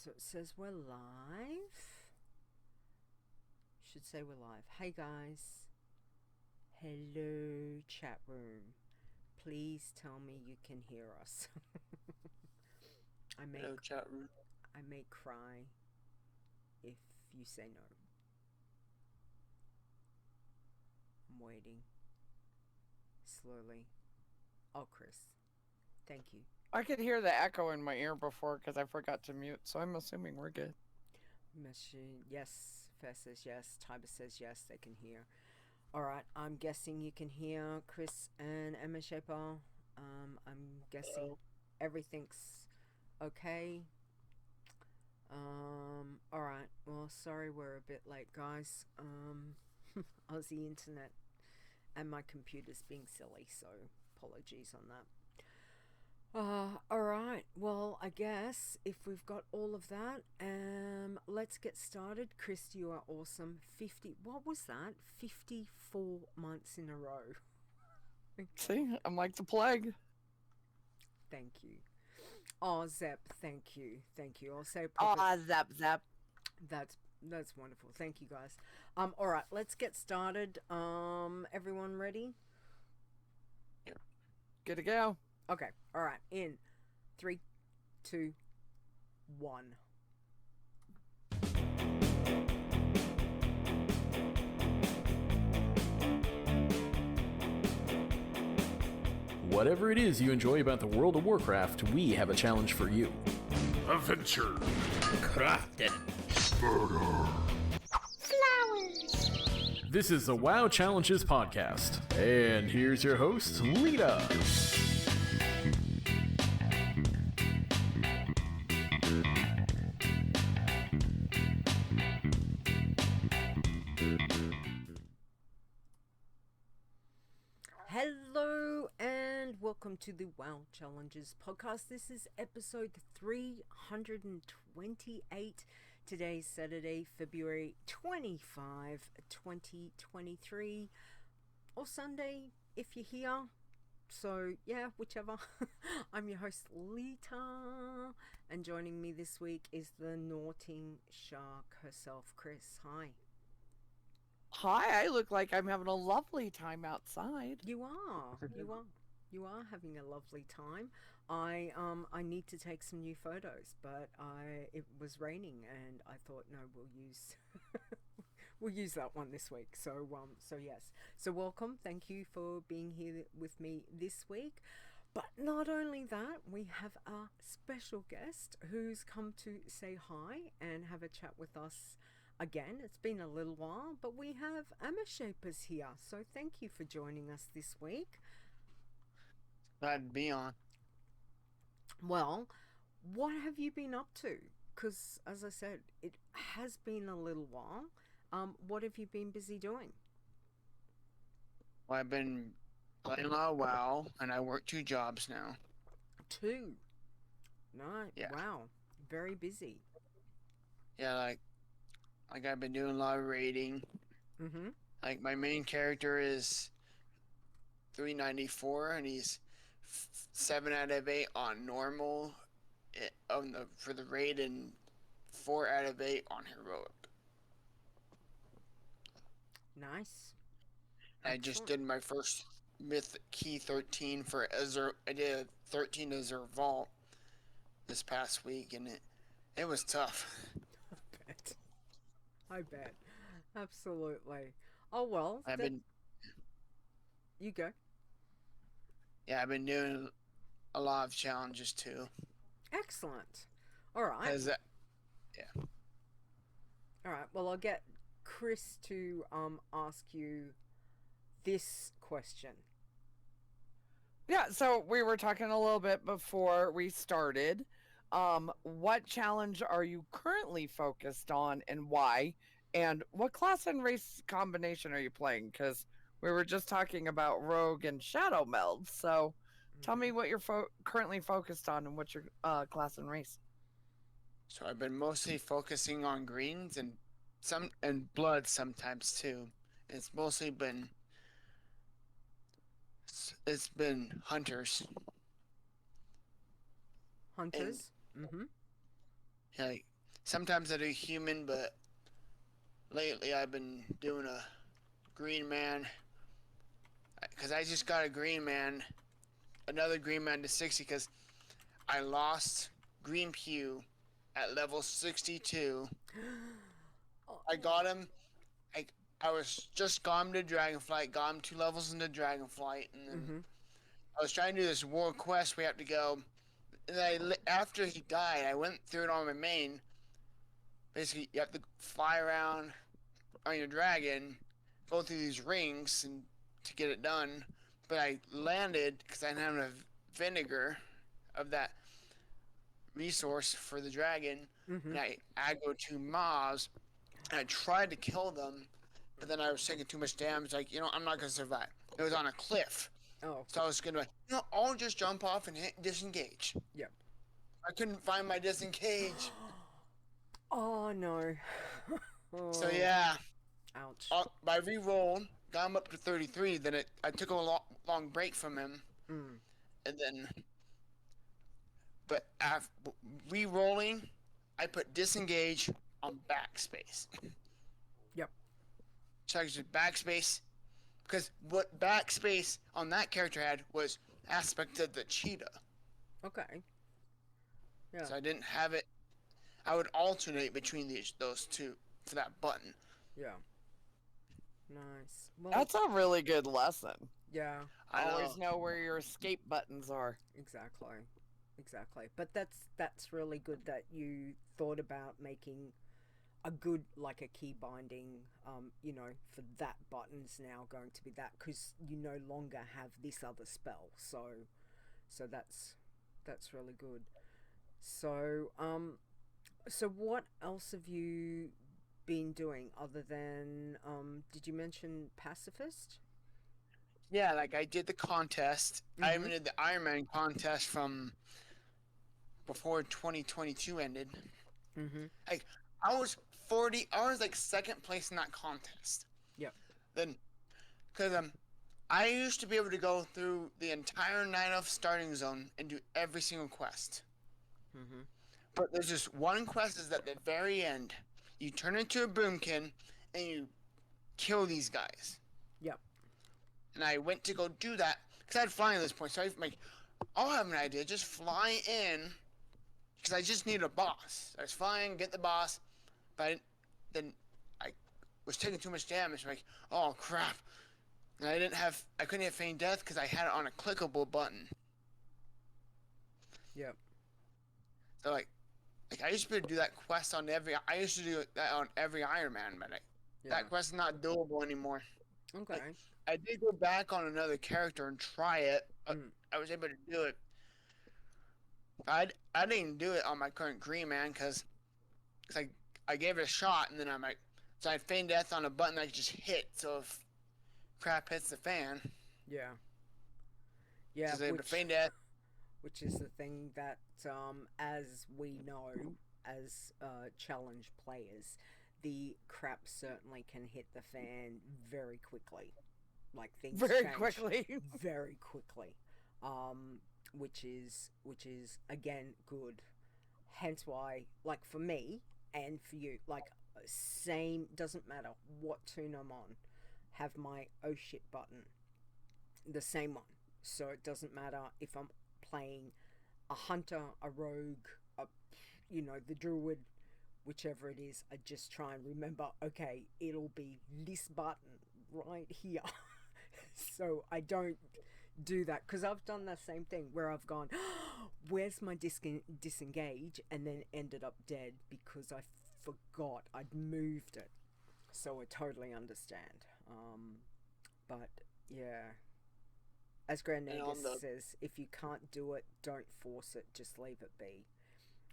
So it says we're live. Should say we're live. Hey guys. Hello chat room. Please tell me you can hear us. Hello chat room. I may cry if you say no. I'm waiting. Slowly. Oh, Khrys. Thank you. I could hear the echo in my ear before because I forgot to mute, so I'm assuming we're good. Machine. Yes. Fair says yes. Tiber says yes. They can hear. Alright. I'm guessing you can hear Khrys and Ameshapa. I'm guessing everything's okay. Alright. Well, sorry we're a bit late, guys. Aussie internet and my computer's being silly, so apologies on that. Alright, well, I guess if we've got all of that, let's get started. Khrys, you are awesome. What was that? 54 months in a row. See, I'm like the plague. Thank you. Oh, Zep, thank you. I'll say Zap. That's wonderful. Thank you, guys. Alright, let's get started. Everyone ready? Good to go. Okay, alright. In 3, 2, 1. Whatever it is you enjoy about the World of Warcraft, we have a challenge for you. Adventure. Crafting. Murder. Flowers. This is the WoW Challenges podcast. And here's your host, Leeta. Hello and welcome to the WoW Challenges podcast. This is episode 328. Today's Saturday, February 25, 2023. Or Sunday, if you're here. So, yeah, whichever. I'm your host, Leeta. And joining me this week is the Naughting Shark herself, Khrys. Hi. Hi, I look like I'm having a lovely time outside. You are having a lovely time. I need to take some new photos, but it was raining and I thought no, we'll use that one this week. So yes. So welcome. Thank you for being here with me this week. But not only that, we have a special guest who's come to say hi and have a chat with us. Again, it's been a little while, but we have Ameshapa's here. So thank you for joining us this week. Glad to be on. Well, what have you been up to? Because, as I said, it has been a little while. What have you been busy doing? Well, I've been playing a lot of WoW, and I work 2 jobs now. 2? No, Yeah. Wow. Very busy. Yeah, like I've been doing a lot of raiding. Mm-hmm. Like my main character is 394, and he's 7 out of 8 on normal for the raid, and 4 out of 8 on heroic. Nice. I just did my first myth key 13 for Ezra. I did 13 Ezra Vault this past week, and it was tough. I bet. Absolutely. Oh, well. You go. Yeah, I've been doing a lot of challenges too. Excellent. All right. Yeah. All right. Well, I'll get Khrys to ask you this question. Yeah, so we were talking a little bit before we started. What challenge are you currently focused on and why? And what class and race combination are you playing? Because we were just talking about rogue and shadow meld. So tell me what you're currently focused on and what's your class and race. So I've been mostly focusing on greens and blood sometimes too. It's mostly been hunters. Hunters? Mm-hmm. Like sometimes I do human, but lately I've been doing a green man. Because I just got a green man, another green man to 60 because I lost Green Pew at level 62. I got him. I was just got him to Dragonflight, got him 2 levels into Dragonflight, and then I was trying to do this war quest. We have to go. And after he died, I went through it on my main. Basically, you have to fly around on your dragon, go through these rings, and to get it done. But I landed because I didn't have enough vinegar of that resource for the dragon. And I go to mobs, and I tried to kill them, but then I was taking too much damage. Like, I'm not gonna survive. It was on a cliff. Oh. So I was gonna, I'll just jump off and hit disengage. Yep. I couldn't find my disengage. Oh no. So yeah. Ouch. By re-roll, got him up to 33. Then I took a long break from him, and then, but after re-rolling, I put disengage on backspace. Yep. So I just backspace, because what backspace on that character had was aspect of the cheetah. Okay. Yeah. So I didn't have it. I would alternate between those two for that button. Yeah. Nice. Well, That's a really good lesson. yeah. Always know where your escape buttons are. Exactly. But that's really good that you thought about making a good, like, a key binding, for that button's now going to be that, because you no longer have this other spell. So that's really good. So so what else have you been doing other than did you mention pacifist? Yeah, like I did the contest. I even did the Ironman contest from before 2022 ended. Like I was like second place in that contest. Yep. Then, because I used to be able to go through the entire Night of starting zone and do every single quest. But there's just one quest is at the very end. You turn into a boomkin and you kill these guys. Yep. And I went to go do that because I had flying at this point. So I'm like, I'll have an idea. Just fly in because I just need a boss. I was flying, get the boss, but then I was taking too much damage. I'm like, oh crap! And I couldn't hit feign death because I had it on a clickable button. Yep. So like I used to be able to do that quest on I used to do that on every Ironman, but that quest is not doable anymore. Okay. I did go back on another character and try it. I was able to do it. I didn't do it on my current green man because I gave it a shot and then so I feign death on a button I could just hit. So if crap hits the fan, Yeah. Yeah. I was able to feign death. Which is the thing that, as we know, as challenge players, the crap certainly can hit the fan very quickly. Like things Very change quickly. very quickly, which is again good. Hence why, like for me and for you, like same, doesn't matter what tune I'm on, have my oh shit button, the same one. So it doesn't matter if I'm playing a hunter, a rogue, the druid, whichever it is. I just try and remember, okay, it'll be this button right here. So I don't do that, because I've done the same thing where I've gone, where's my disengage, and then ended up dead because I forgot I'd moved it. So I totally understand. But yeah, as Grandnagus says, if you can't do it, don't force it, just leave it be.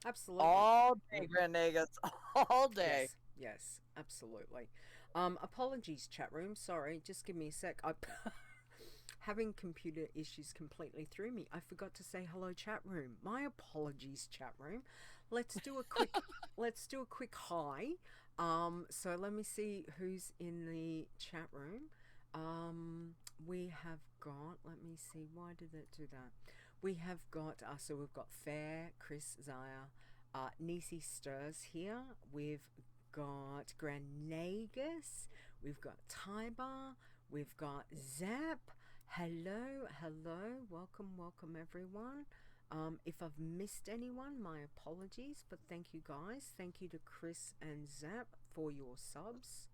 Absolutely. All day, Grandnagus. All day. Yes, absolutely. Apologies, chat room. Sorry, just give me a sec. Having computer issues completely threw me. I forgot to say hello, chat room. My apologies, chat room. Let's do a quick hi. So let me see who's in the chat room. We have got, let me see, why did it do that? We have got, so we've got Fair, Khrys, Xaya, Nisi Stirs here. We've got Granagus. We've got Tybar. We've got Zap. Hello, hello. Welcome, everyone. If I've missed anyone, my apologies, but thank you guys. Thank you to Chris and Zap for your subs.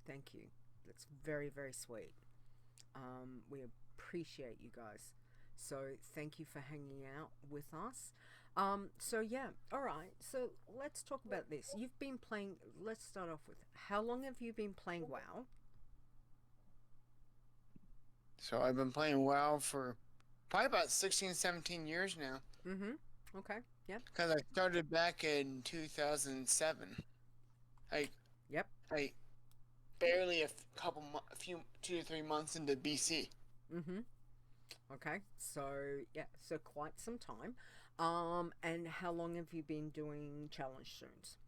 Thank you. That's very, very sweet. We appreciate you guys. So thank you for hanging out with us. So yeah, all right. So let's talk about this. You've been playing. Let's start off with how long have you been playing WoW? So I've been playing WoW for probably about 16, 17 years now. Mm-hmm. Okay. Yeah. Because I started back in 2007. Yep. I barely a few 2 to 3 months into BC. Mm-hmm. Okay. So yeah. So quite some time. And how long have you been doing challenge streams?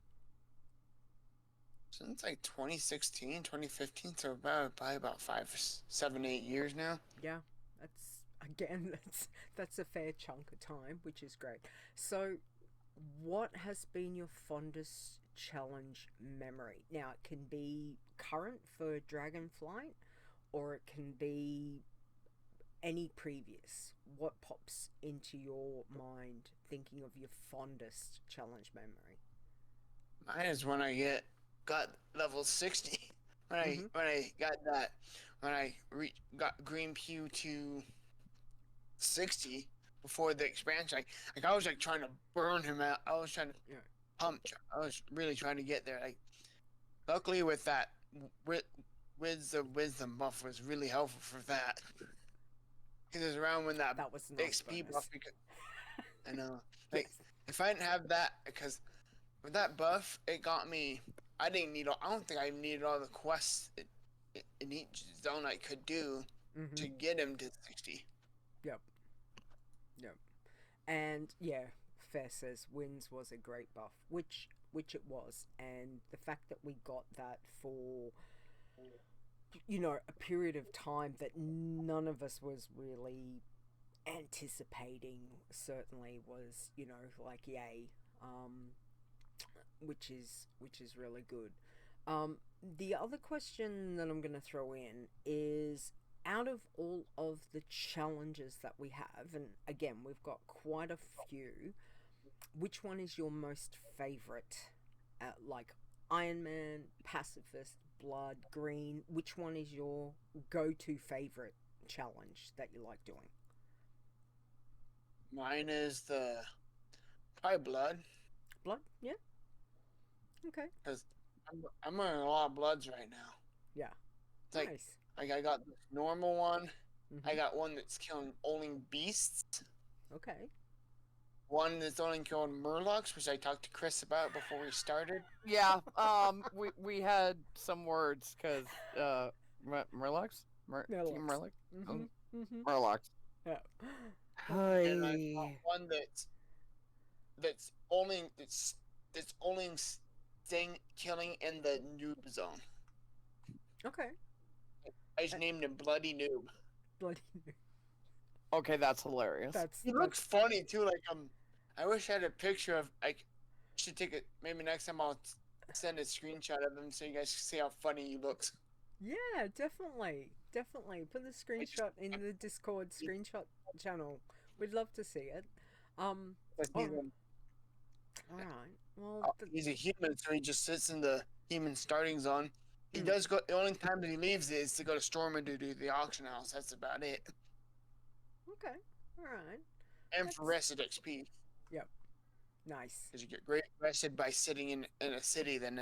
Since like 2016, 2015, so probably about 5, 7, 8 years now. Yeah. That's a fair chunk of time, which is great. So what has been your fondest challenge memory? Now it can be current for Dragonflight, or it can be any previous. What pops into your mind thinking of your fondest challenge memory? Mine is when I got level 60. When I got that, when I got Green Pew to 60 before the expansion. I was like trying to burn him out. I was trying to I was really trying to get there. Like, luckily with that, wisdom buff was really helpful for that. Because it was around when that was a nice XP bonus. buff. I know. Like, Yes. if I didn't have that, because with that buff, it got me. I don't think I needed all the quests in each zone I could do to get him to 60. Yep. And yeah, Fair says Winds was a great buff, which it was, and the fact that we got that for a period of time that none of us was really anticipating certainly was like yay, which is really good. The other question that I'm going to throw in is, out of all of the challenges that we have, and again we've got quite a few, which one is your most favorite? Like Ironman, Pacifist, Blood, Green, which one is your go-to favorite challenge that you like doing? Mine is probably Blood. Blood? Yeah. Okay. Because I'm running a lot of Bloods right now. Yeah. It's like, nice. I got this normal one. Mm-hmm. I got one that's killing only beasts. Okay. One that's only killing Murlocs, which I talked to Chris about before we started. Yeah. We had some words because Murlocs? Team Murloc? Murlocs. Yeah. And I got one that's only killing in the noob zone. Okay. I just named him Bloody Noob. Bloody. Okay, that's hilarious. He looks funny too. Like I wish I had a picture of. I should take it. Maybe next time I'll send a screenshot of him so you guys can see how funny he looks. Yeah, definitely. Put the screenshot in the Discord screenshot channel. We'd love to see it. All right. Well, he's a human, so he just sits in the human starting zone. He does go. The only time that he leaves is to go to Stormwind to do the auction house. That's about it. Okay. All right. And for rested XP. Yep. Nice. Because you get great rested by sitting in a city than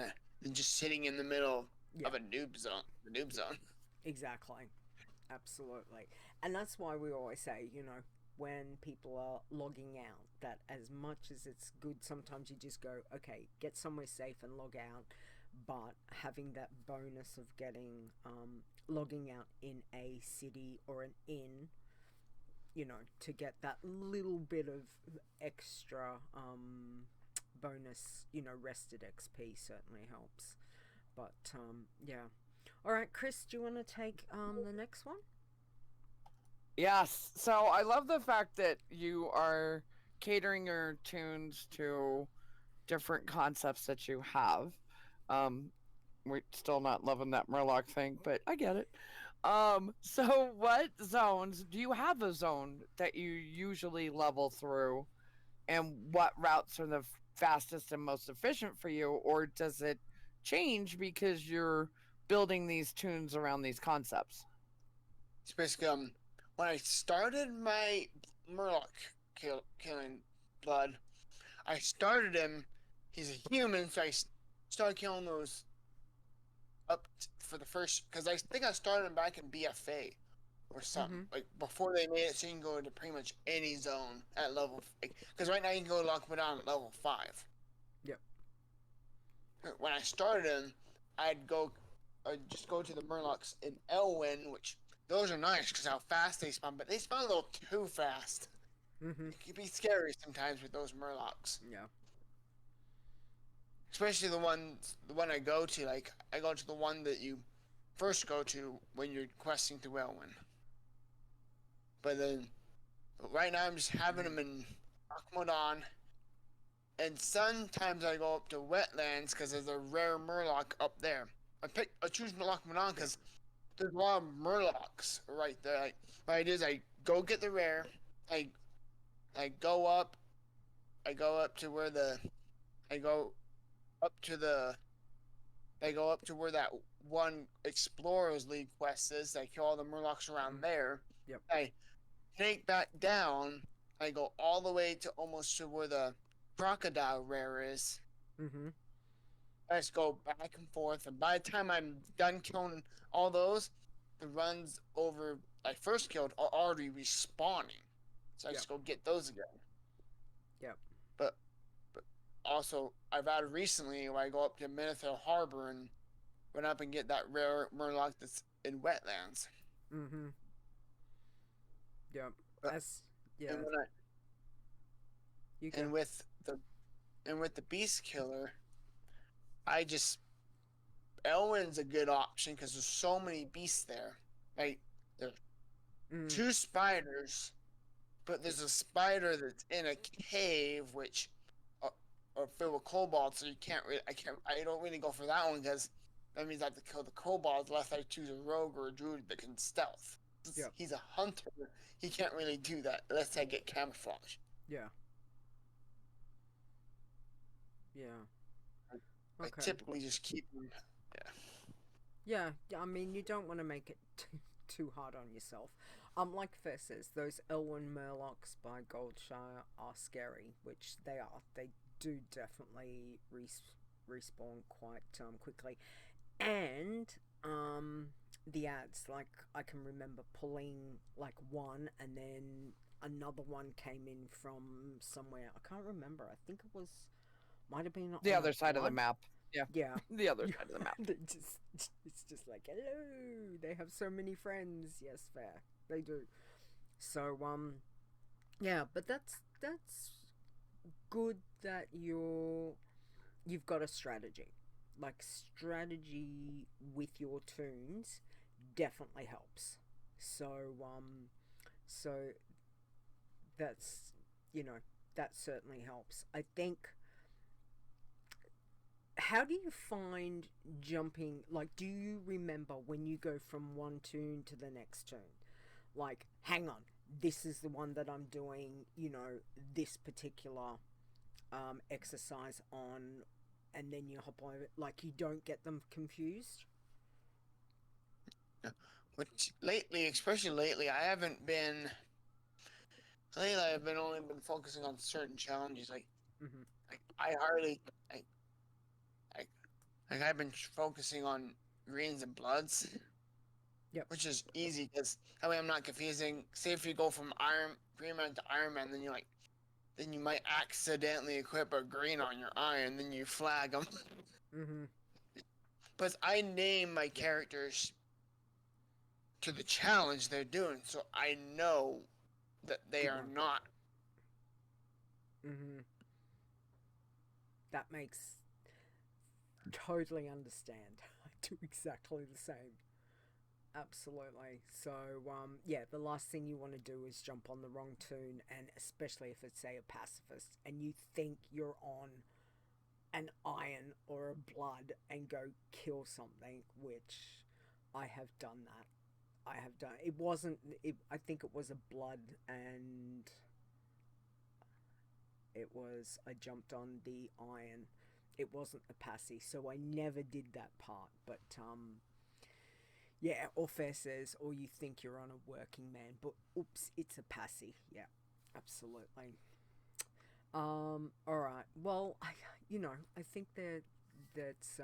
just sitting in the middle of a noob zone. The noob zone. Exactly. Absolutely. And that's why we always say, when people are logging out, that as much as it's good, sometimes you just go, okay, get somewhere safe and log out. But having that bonus of getting logging out in a city or an inn, to get that little bit of extra bonus, rested XP certainly helps. But yeah. All right, Chris, do you want to take the next one? Yes. So I love the fact that you are catering your tunes to different concepts that you have. We're still not loving that Murloc thing, but I get it. So what zones do you have a zone that you usually level through, and what routes are the fastest and most efficient for you, or does it change because you're building these tunes around these concepts? It's basically when I started my Murloc killing blood, I started him. He's a human, so I started killing those for the first, because I think I started him back in BFA or something, like before they made it so you can go into pretty much any zone at level. Because right now you can go lock me down at level 5. Yep. When I started him, I'd just go to the Murlocs in Elwyn, which those are nice because how fast they spawn, but they spawn a little too fast. It can be scary sometimes with those Murlocs. Yeah. Especially the one I go to, like I go to the one that you first go to when you're questing through Elwyn. But then, right now I'm just having them in Akmodan, and sometimes I go up to Wetlands because there's a rare Murloc up there. I choose Akmodan because there's a lot of Murlocs right there. Like, what I do is I go get the rare. I go up to where that one Explorers League quest is. I kill all the Murlocs around there. Yep. I take that down. I go all the way to almost to where the Crocodile rare is. I just go back and forth, and by the time I'm done killing all those, the runs over I first killed are already respawning. So I just go get those again. Yep. But also, I've added recently where I go up to Minothill Harbor and run up and get that rare Murloc that's in Wetlands. Yep. And with the Beast Killer, Elwyn's a good option because there's so many beasts there. Right? There's 2 spiders, but there's a spider that's in a cave which are filled with kobolds, so I don't really go for that one because that means I have to kill the kobolds unless I choose a rogue or a druid that can stealth. Yep. He's a hunter. He can't really do that unless I get camouflage. Yeah. Yeah. I typically just keep them. Yeah. I mean, you don't want to make it too hard on yourself. Like Fair says, those Elwyn Murlocs by Goldshire are scary, which they are. They do definitely respawn quite quickly, and the ads, like I can remember pulling like one, and then another one came in from somewhere. I can't remember. I think it might have been the other side of the map. Yeah. The other side of the map. It's just like, hello, they have so many friends. Yes, Fair, they do. So yeah, but that's good that you've got a strategy. Like, strategy with your tunes definitely helps. So that's, that certainly helps. I think, how do you find jumping, like, do you remember when you go from one tune to the next tune? Like, hang on, this is the one that I'm doing, this particular exercise on, and then you hop over it, like, you don't get them confused? Which especially lately, I've only been focusing on certain challenges. I've been focusing on greens and bloods. Yep. Which is easy because that way I'm not confusing. Say if you go from Green Man to Ironman, then you might accidentally equip a green on your iron, then you flag them. But I name my characters to the challenge they're doing, so I know that they are not. That makes totally understand. I do exactly the same. Absolutely. So, yeah, the last thing you want to do is jump on the wrong toon, and especially if it's, say, a pacifist, and you think you're on an iron or a blood and go kill something, which I have done that. I have done. It wasn't. I think it was a blood, and it was. I jumped on the iron. It wasn't a passy, so I never did that part. But yeah, or fair says, or you think you're on a working man, but oops, it's a passy. Yeah, absolutely. All right. Well, I think that's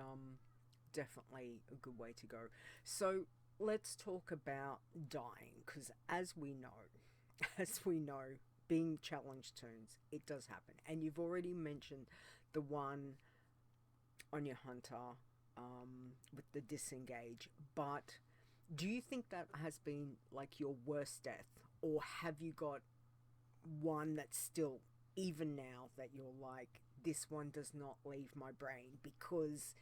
definitely a good way to go. So let's talk about dying, because as we know, as we know, being challenge toons, it does happen, and you've already mentioned the one on your hunter, with the disengage, but do you think that has been like your worst death, or have you got one that's still, even now, that you're like, this one does not leave my brain because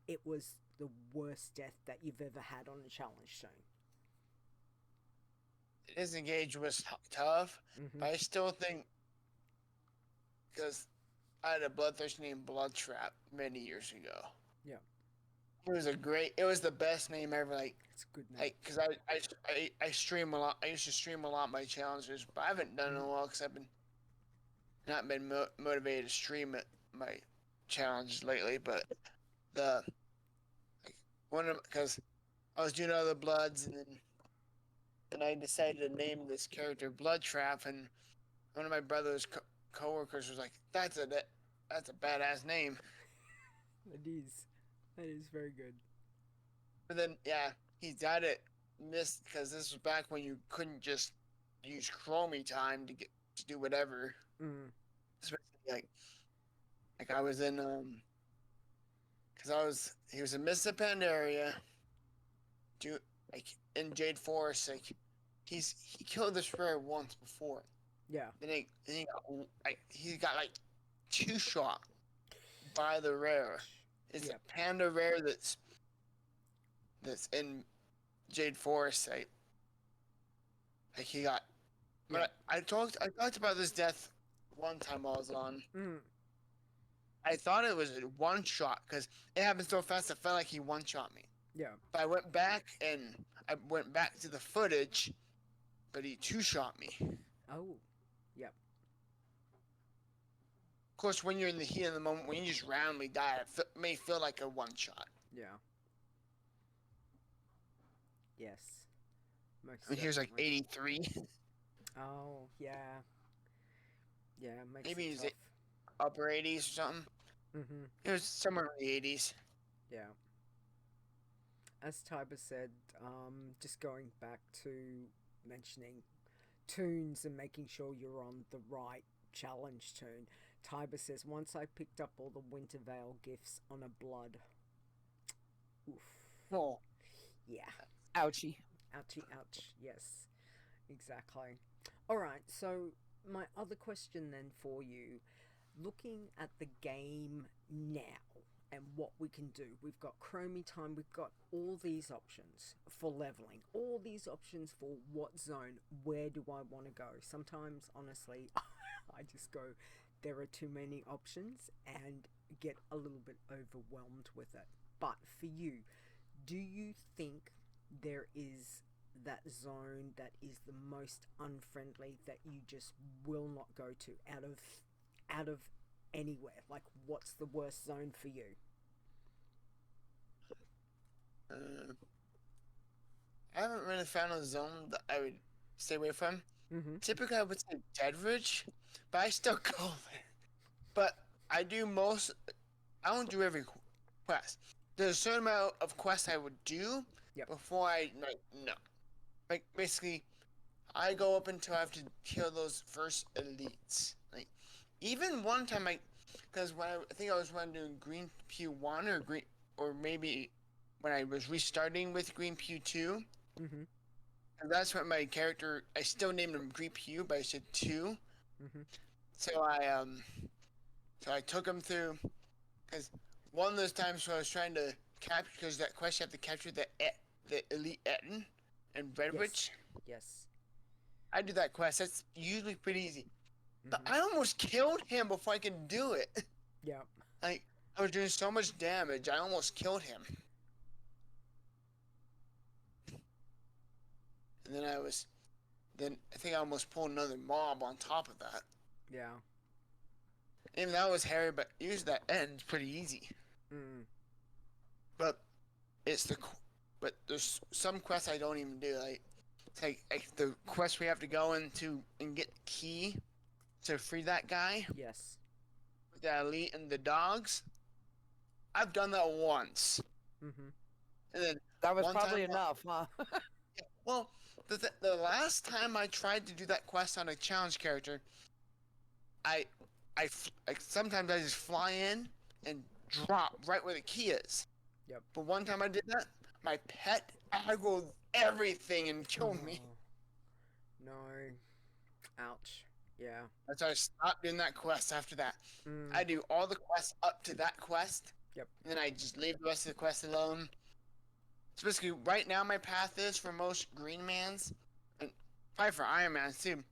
it was the worst death that you've ever had on a challenge zone? Disengage was tough, Mm-hmm. but I still think because I had a bloodthirsty named Blood Trap many years ago. Yeah, It was the best name ever. it's a good name. Because I stream a lot. I used to stream a lot my challenges, but I haven't done it in a while because I've been not been motivated to stream it my challenges lately. But the like, one of because I was doing other bloods, and I decided to name this character Blood Trap, and one of my brother's coworkers was like, that's a badass name." It is. That is very good. But then, yeah, he got it missed because this was back when you couldn't just use Chromie time to do whatever. Mm. Especially like I was in because he was in Mississippi area, do like in Jade Forest. Like he killed this rare once before. Yeah. Then he got like 2-shot by the rare. It's Yep. a panda rare that's in Jade Forest. Like he got. But I talked about this death one time I was on. Mm. I thought it was a one-shot because it happened so fast. I felt like he one-shot me. Yeah. But I went back to the footage, but he two-shot me. Oh. Yep. Of course, when you're in the heat of the moment, when you just randomly die, it may feel like a one-shot. Yeah. Yes. Most I mean, he was like definitely. 83. Oh, yeah. Yeah, it makes Maybe it he's tough. upper 80s or something. Mm-hmm. It was somewhere in the 80s. Yeah. As Tiber said, just going back to mentioning tunes and making sure you're on the right challenge tune. Tiber says, once I picked up all the Winter Veil gifts on a blood. Oof. Oh. Yeah. Ouchie. Ouchie, ouch. Yes, exactly. All right, so my other question then for you, looking at the game now and what we can do, we've got Chromie time, we've got all these options for leveling, all these options for what zone, where do I want to go? Sometimes, honestly, I just go, there are too many options and get a little bit overwhelmed with it. But for you, do you think there is that zone that is the most unfriendly that you just will not go to out of anywhere? Like, what's the worst zone for you? I haven't really found a zone that I would stay away from. Mm-hmm. Typically, I would say Deadridge, but I still go there. But I don't do every quest. There's a certain amount of quests I would do before no. Like, basically, I go up until I have to kill those first elites. Like, even one time because I think I was doing Green Pew 1 or maybe when I was restarting with Green Pew 2. Mm-hmm. And that's what my character, I still named him Green Pew, but I said 2. Mm-hmm. So I took him through, because one of those times when I was trying to capture, because that quest you have to capture the elite Etten. in Redwich. Yes. I do that quest. That's usually pretty easy. But Mhm. I almost killed him before I could do it. Yeah. I was doing so much damage, I almost killed him. And then I think I almost pulled another mob on top of that. Yeah. Even that was hairy, but usually that ends pretty easy. Mm. But but there's some quests I don't even do. Like the quest we have to go into and get the key to free that guy, Yes. the elite and the dogs. I've done that once, Mhm. and then That was one probably time- enough, huh? well, the last time I tried to do that quest on a challenge character, like sometimes I just fly in and drop right where the key is. Yep. But one time I did that, my pet aggroed everything and killed me. Oh, no. Ouch. Yeah. So I stopped doing that quest after that. Mm. I do all the quests up to that quest. Yep. And then I just leave the rest of the quest alone. So basically, right now my path is for most green mans, and probably for Ironman too.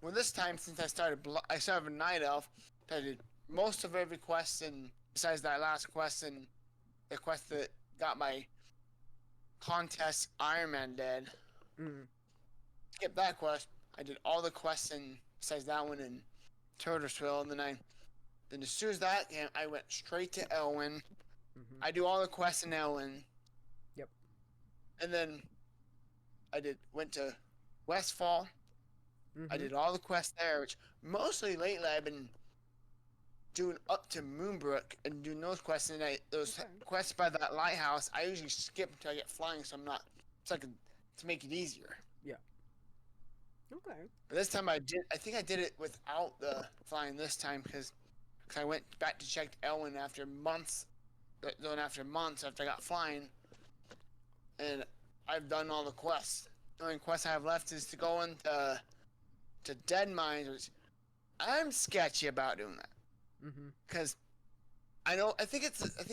Well, this time since I started with Night Elf, I did most of every quest, and besides that last quest and the quest that got my contest Ironman dead. Mm. Skip that quest. I did all the quests and besides that one in Turtlesville, and then as soon as that came, I went straight to Elwyn. Mhm. I do all the quests in Elwyn. Yep. And then I went to Westfall. I Mhm. did all the quests there, which mostly lately I've been doing up to Moonbrook and doing those quests. And those Okay. quests by that lighthouse, I usually skip until I get flying, so to make it easier. Okay. But this time I think I did it without the flying this time because I went back to check Elwyn after months after I got flying, and I've done all the quests. The only quest I have left is to go into Dead Mines, which I'm sketchy about doing that Mhm. because I think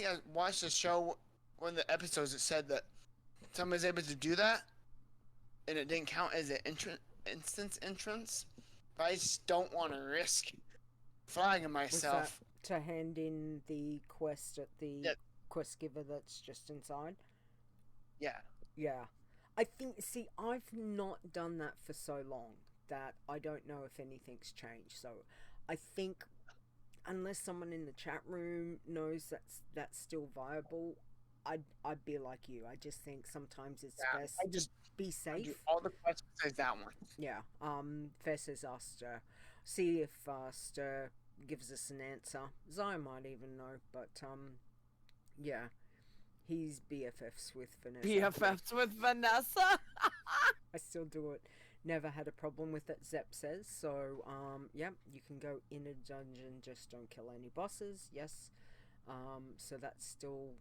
I watched a show, one of the episodes that said that someone was able to do that, and it didn't count as an instance entrance. But I just don't want to risk flagging myself. Was that to hand in the quest at the Yeah. quest giver that's just inside? Yeah. Yeah. I think, see, I've not done that for so long that I don't know if anything's changed. So I think unless someone in the chat room knows that's still viable, I'd be like you. I just think sometimes it's Yeah, best I just to be I do safe. all the quests besides that one. Yeah. Fess has asked see if Stir gives us an answer. Zaya might even know, but yeah. He's BFFs with Vanessa. BFFs with Vanessa? I still do it. Never had a problem with it, Zep says. So, yeah, you can go in a dungeon, just don't kill any bosses. Yes. So that's still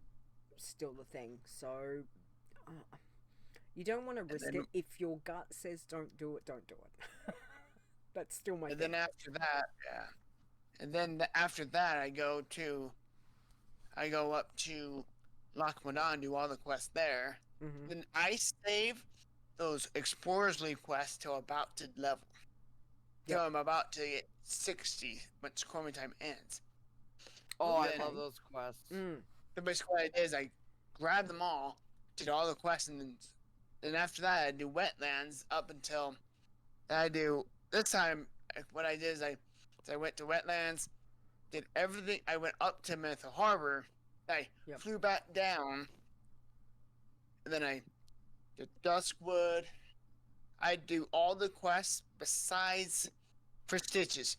the thing. So, you don't want to risk it. If your gut says don't do it, don't do it. That's still my And thing. then after that, yeah. And then after that, I go up to Lochmadon and do all the quests there. Mm-hmm. Then I save those Explorers League quests till about to level. Till I'm about to get 60 when Scorpion time ends. Oh, Okay. I love those quests. Mm. So basically what I did is I grabbed them all, did all the quests, and then after that I do Wetlands up until this time what I did is I went to Wetlands, did everything. I went up to Menthol Harbor, I Yep. flew back down, and then I did Duskwood. I do all the quests besides for Stitches.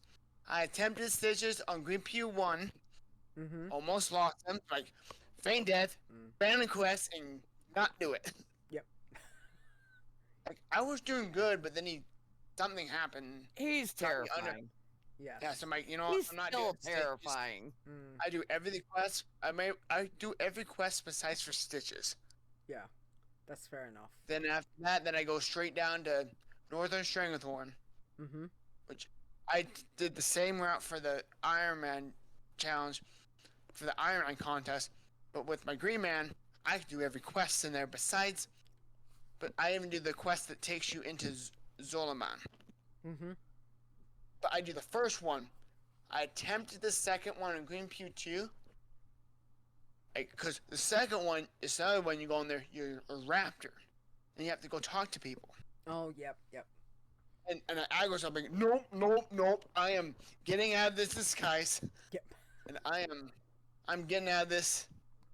I attempted Stitches on Green Pew 1, Mm-hmm. almost lost them, like feign death, abandon quest, and not do it. Yep. Like I was doing good, but then something happened. He's Got me under- terrifying. Yeah. Yeah, so I'm like, you know what? He's I'm not still doing Stitches. terrifying. Mm. I do every quest. I do every quest besides for Stitches. Yeah. That's fair enough. Then after that, I go straight down to Northern Stranglethorn, Mm-hmm. which I did the same route for the Ironman challenge, for the Ironman contest, but with my Green Man, I do every quest in there besides but I even do the quest that takes you into Zolaman. Mm-hmm. But I do the first one. I attempted the second one in Green Pew 2. Because the second one is the other one you go in there, you're a raptor. And you have to go talk to people. Oh, yep. And I go something, nope. I am getting out of this disguise. Yep. And I'm getting out of this.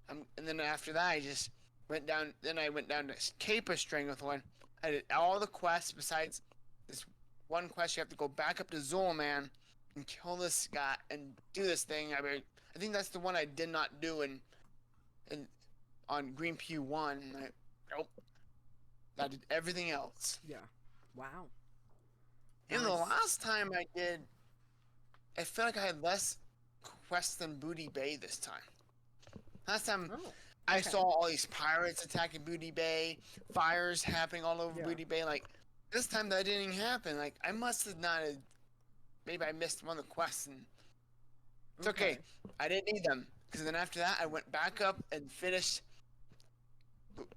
And then after that, I just went down. Then I went down to Caper String with one. I did all the quests besides this one quest. You have to go back up to Zolaman and kill this guy and do this thing. I think that's the one I did not do on Green Pew 1. Nope. I did everything else. Yeah. Wow. Even the Nice. last time I did, I felt like I had less quests than Booty Bay this time. Last time Oh. I okay. saw all these pirates attacking Booty Bay, fires happening all over Yeah. Booty Bay. Like, this time that didn't happen. Like, I must have not. Maybe I missed one of the quests. And it's okay. I didn't need them. Because then after that, I went back up and finished.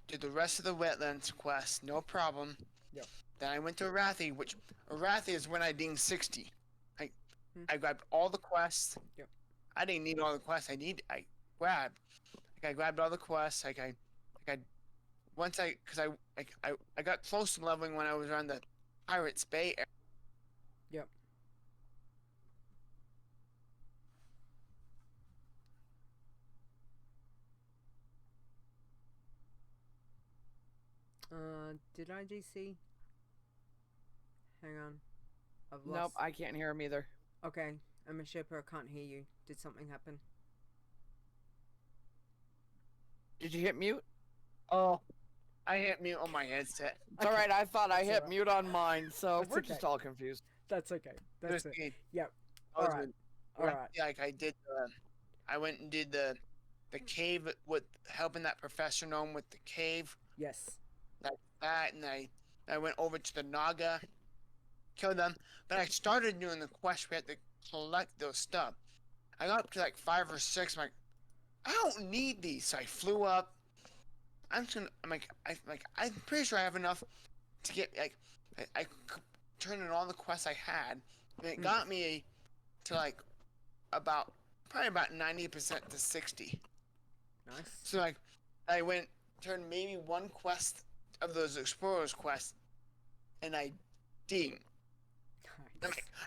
Did the rest of the wetlands quest. No problem. Yep. Then I went to Arathi, which Arathi is when I dinged 60. Hmm. I grabbed all the quests. Yep. I didn't need all the quests. I grabbed all the quests. Because I got close to leveling when I was around the Pirates Bay area. Yep. Did I GC? Hang on. I've lost. Nope, I can't hear him either. Okay. Ameshapa, I can't hear you. Did something happen? Did you hit mute? Oh, I hit mute on my headset. It's all right. I thought I That's hit all right. mute on mine, so That's we're okay. just all confused. That's okay. That's it. Just- Yep. I was Alright. in- Alright. Like I did, I went and did the cave with helping that professor gnome with the cave. Yes. Like that, and I went over to the Naga, killed them. But I started doing the quest. We had to collect those stuff. I got up to like 5 or 6. I'm like, I don't need these. So I flew up. I'm pretty sure I have enough to get I turned in all the quests I had, and it got me to like probably about 90% to 60. Nice. So I turned maybe one quest of those explorers quests, and I dinged.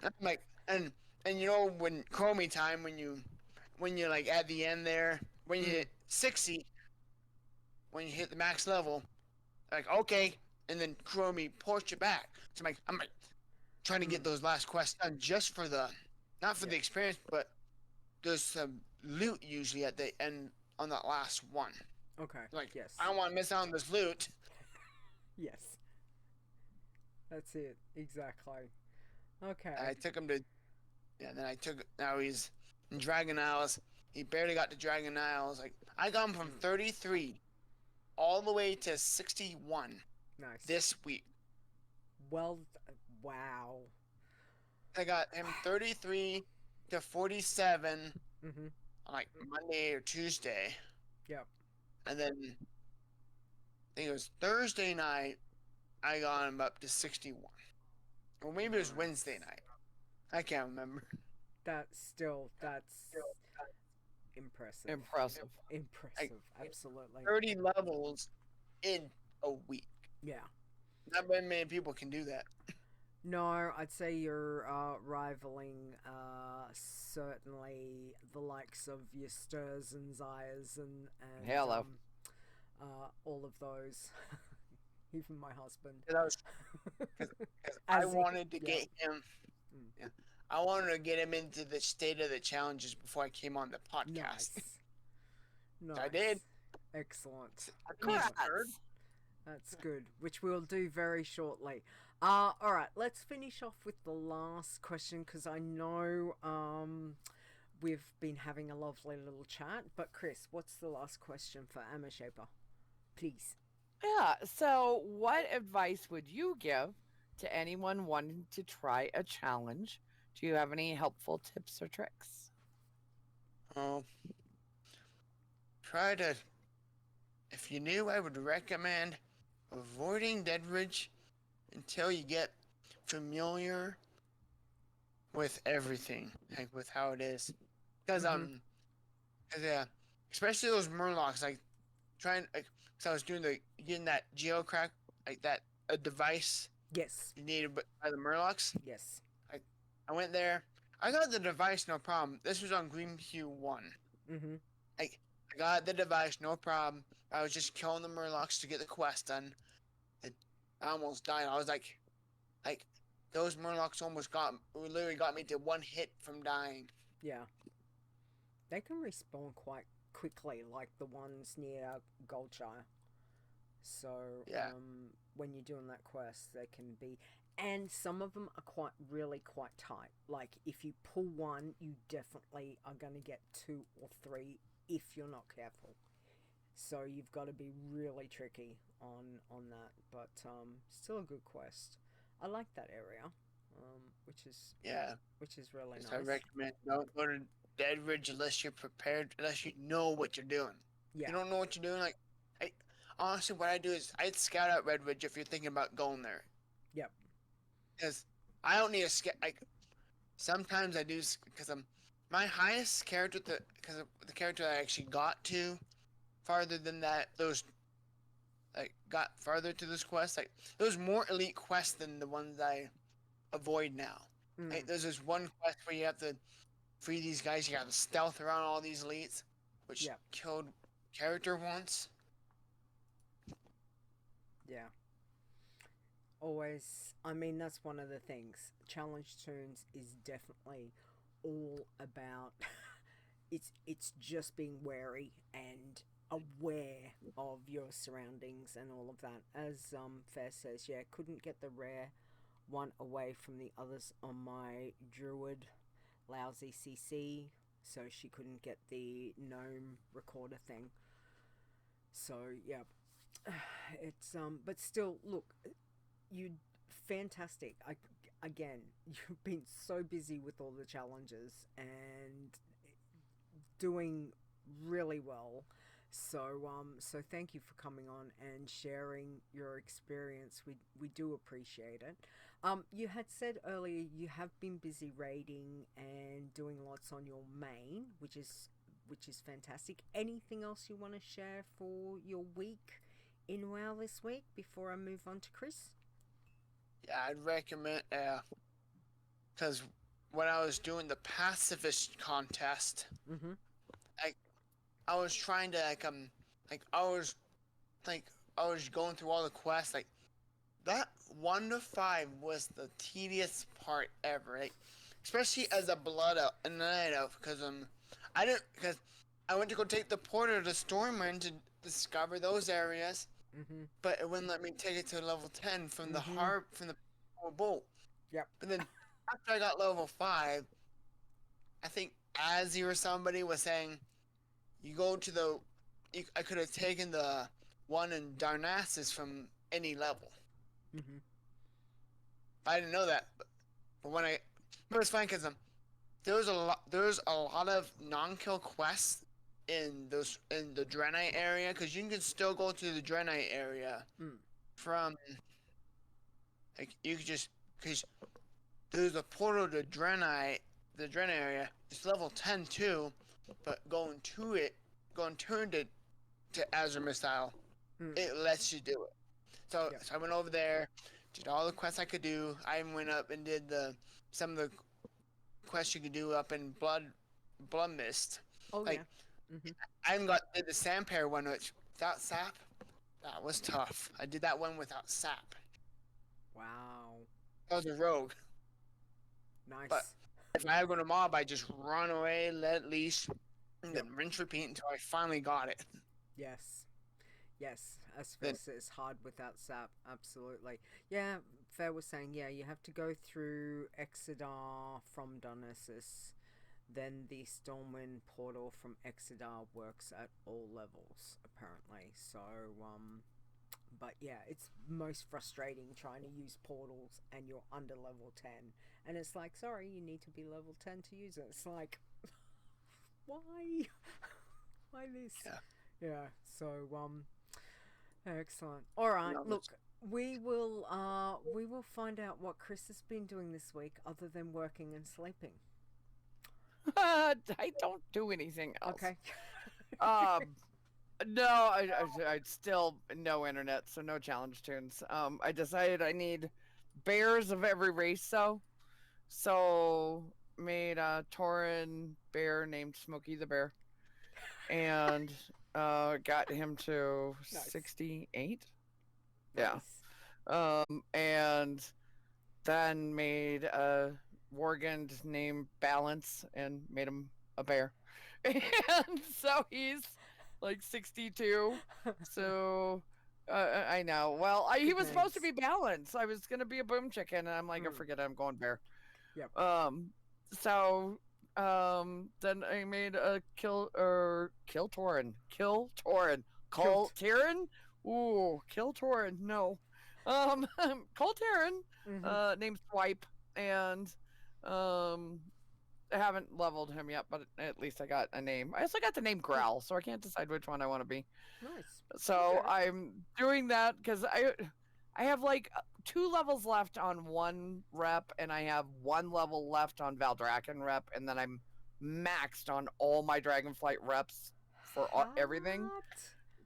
I'm like, and you know when Chromie time when you're like at the end there when you hit 60, when you hit the max level, like okay, and then Chromie ports you back. So I'm like trying to get those last quests done just for not for the experience, but there's some loot usually at the end on that last one. Okay. Like yes. I don't want to miss out on this loot. Yes. That's it. Exactly. Okay. I took him to, now he's in Dragon Isles. He barely got to Dragon Isles. Like, I got him from 33 all the way to 61 Nice. this week. Well, wow. I got him 33 to 47 Mm-hmm. on like Monday or Tuesday. Yep. And then, I think it was Thursday night, I got him up to 61. Or maybe it was Wednesday night. I can't remember. That's impressive. Impressive. Impressive. Absolutely. 30 levels in a week. Yeah. Not very many people can do that. No, I'd say you're rivaling certainly the likes of your Stirs and Zayas and Hello. all of those. Even my husband. Because I As he- wanted to yeah. get him. Mm. Yeah, I wanted to get him into the state of the challenges before I came on the podcast. Nice. Nice. I did. Excellent. I think he's Congrats. third. That's good, which we'll do very shortly. All right, let's finish off with the last question because I know we've been having a lovely little chat. But Khrys, what's the last question for Ameshapa? Please. Yeah, so what advice would you give to anyone wanting to try a challenge? Do you have any helpful tips or tricks? Try to. If you knew, I would recommend avoiding Dead Ridge until you get familiar with everything, like with how it is. Because Mhm. yeah, especially those murlocs, like trying, like, cause I was getting that geocrack, like that a device Yes. you needed by the murlocs. Yes. I went there. I got the device, no problem. This was on Green Hue 1. Mhm. Like, I got the device, no problem. I was just killing the murlocs to get the quest done. And I almost died. I was like, those murlocs literally got me to one hit from dying. Yeah. They can respawn quite quickly, like the ones near Goldshire. So, Yeah. when you're doing that quest, they can be, and some of them are really quite tight. Like if you pull one, you definitely are going to get 2 or 3 if you're not careful. So you've got to be really tricky on that, but still a good quest. I like that area, Yeah. which is really So nice. I recommend don't go to Dead Ridge unless you're prepared, unless you know what you're doing. Yeah. If you don't know what you're doing, like, honestly, what I do is I'd scout out Red Ridge if you're thinking about going there. Yep. Because I don't need a scout. Like, sometimes I do, because my highest character, because of the character I actually got to farther than that, got farther to this quest, like, those more elite quests than the ones I avoid now. Like, there's this one quest where you have to free these guys, you gotta stealth around all these elites, which Yep. killed character once. Yeah. Always, I mean, that's one of the things. Challenge Tunes is definitely all about it's just being wary and aware of your surroundings and all of that. As Fair says, yeah, couldn't get the rare one away from the others on my druid lousy CC, so she couldn't get the gnome recorder thing. So yeah, it's but still, look, you fantastic. Again, you've been so busy with all the challenges and doing really well. So thank you for coming on and sharing your experience. We do appreciate it. You had said earlier you have been busy raiding and doing lots on your main, which is fantastic. Anything else you want to share for your week in WoW this week before I move on to Khrys? Yeah, I'd recommend, because when I was doing the pacifist contest, Mm-hmm. I was trying to I was going through all the quests. Like, that 1 to 5 was the tedious part ever. Like, especially as a night elf, because I went to go take the porter to Stormwind to discover those areas, Mm-hmm. but it wouldn't let me take it to level 10 from the Mhm. bolt. Yep. But then after I got level 5, I think Azzy or somebody was saying, you go to I could have taken the one in Darnassus from any level. Mm-hmm. I didn't know that, but it's fine because there's a lot of non-kill quests in the Draenei area, because you can still go to the Draenei area from, like, you could just, because there's a portal to Draenei, the Draenei area. It's level 10 too, but going turned it to Azure Missile, it lets you do it. So, Yep. so I went over there, did all the quests I could do. I even went up and did some of the quests you could do up in Blood Mist. Oh Like, yeah. Mm-hmm. I even did the Sandpair one, which without sap, that was tough. I did that one without sap. Wow. I was a rogue. Nice. But if I go to mob, I just run away, let leash, and then rinse repeat until I finally got it. Yes. Yes. As Fair says, hard without sap. Absolutely. Yeah. Fair was saying, yeah, you have to go through Exodar from Darnassus. Then the Stormwind portal from Exodar works at all levels, apparently. So, but yeah, it's most frustrating trying to use portals and you're under level 10. And it's like, sorry, you need to be level 10 to use it. It's like, why? Why this? Yeah. Yeah, so, Excellent. All right. No, Look, we will find out what Chris has been doing this week other than working and sleeping. I don't do anything else. Okay. Um, no, I still no internet, so no challenge tunes. I decided I need bears of every race, so made a Tauren bear named Smokey the Bear, and got him to Nice. 68. Yeah. Nice. And then made a Worgend named Balance and made him a bear. And so he's like 62. So I know. Well, he was supposed to be Balance. I was gonna be a boom chicken, and I'm like, oh, forget it, I'm going bear. Yep. So then I made a Kill Tauren. Call Tauren? Ooh, Kill Tauren. No. Call Tauren, named Swipe, and I haven't leveled him yet, but at least I got a name. I also got the name Growl, so I can't decide which one I want to be. Nice. So Okay. I'm doing that because I have like 2 levels left on 1 rep, and I have 1 level left on Valdrakken rep, and then I'm maxed on all my Dragonflight reps for everything. What?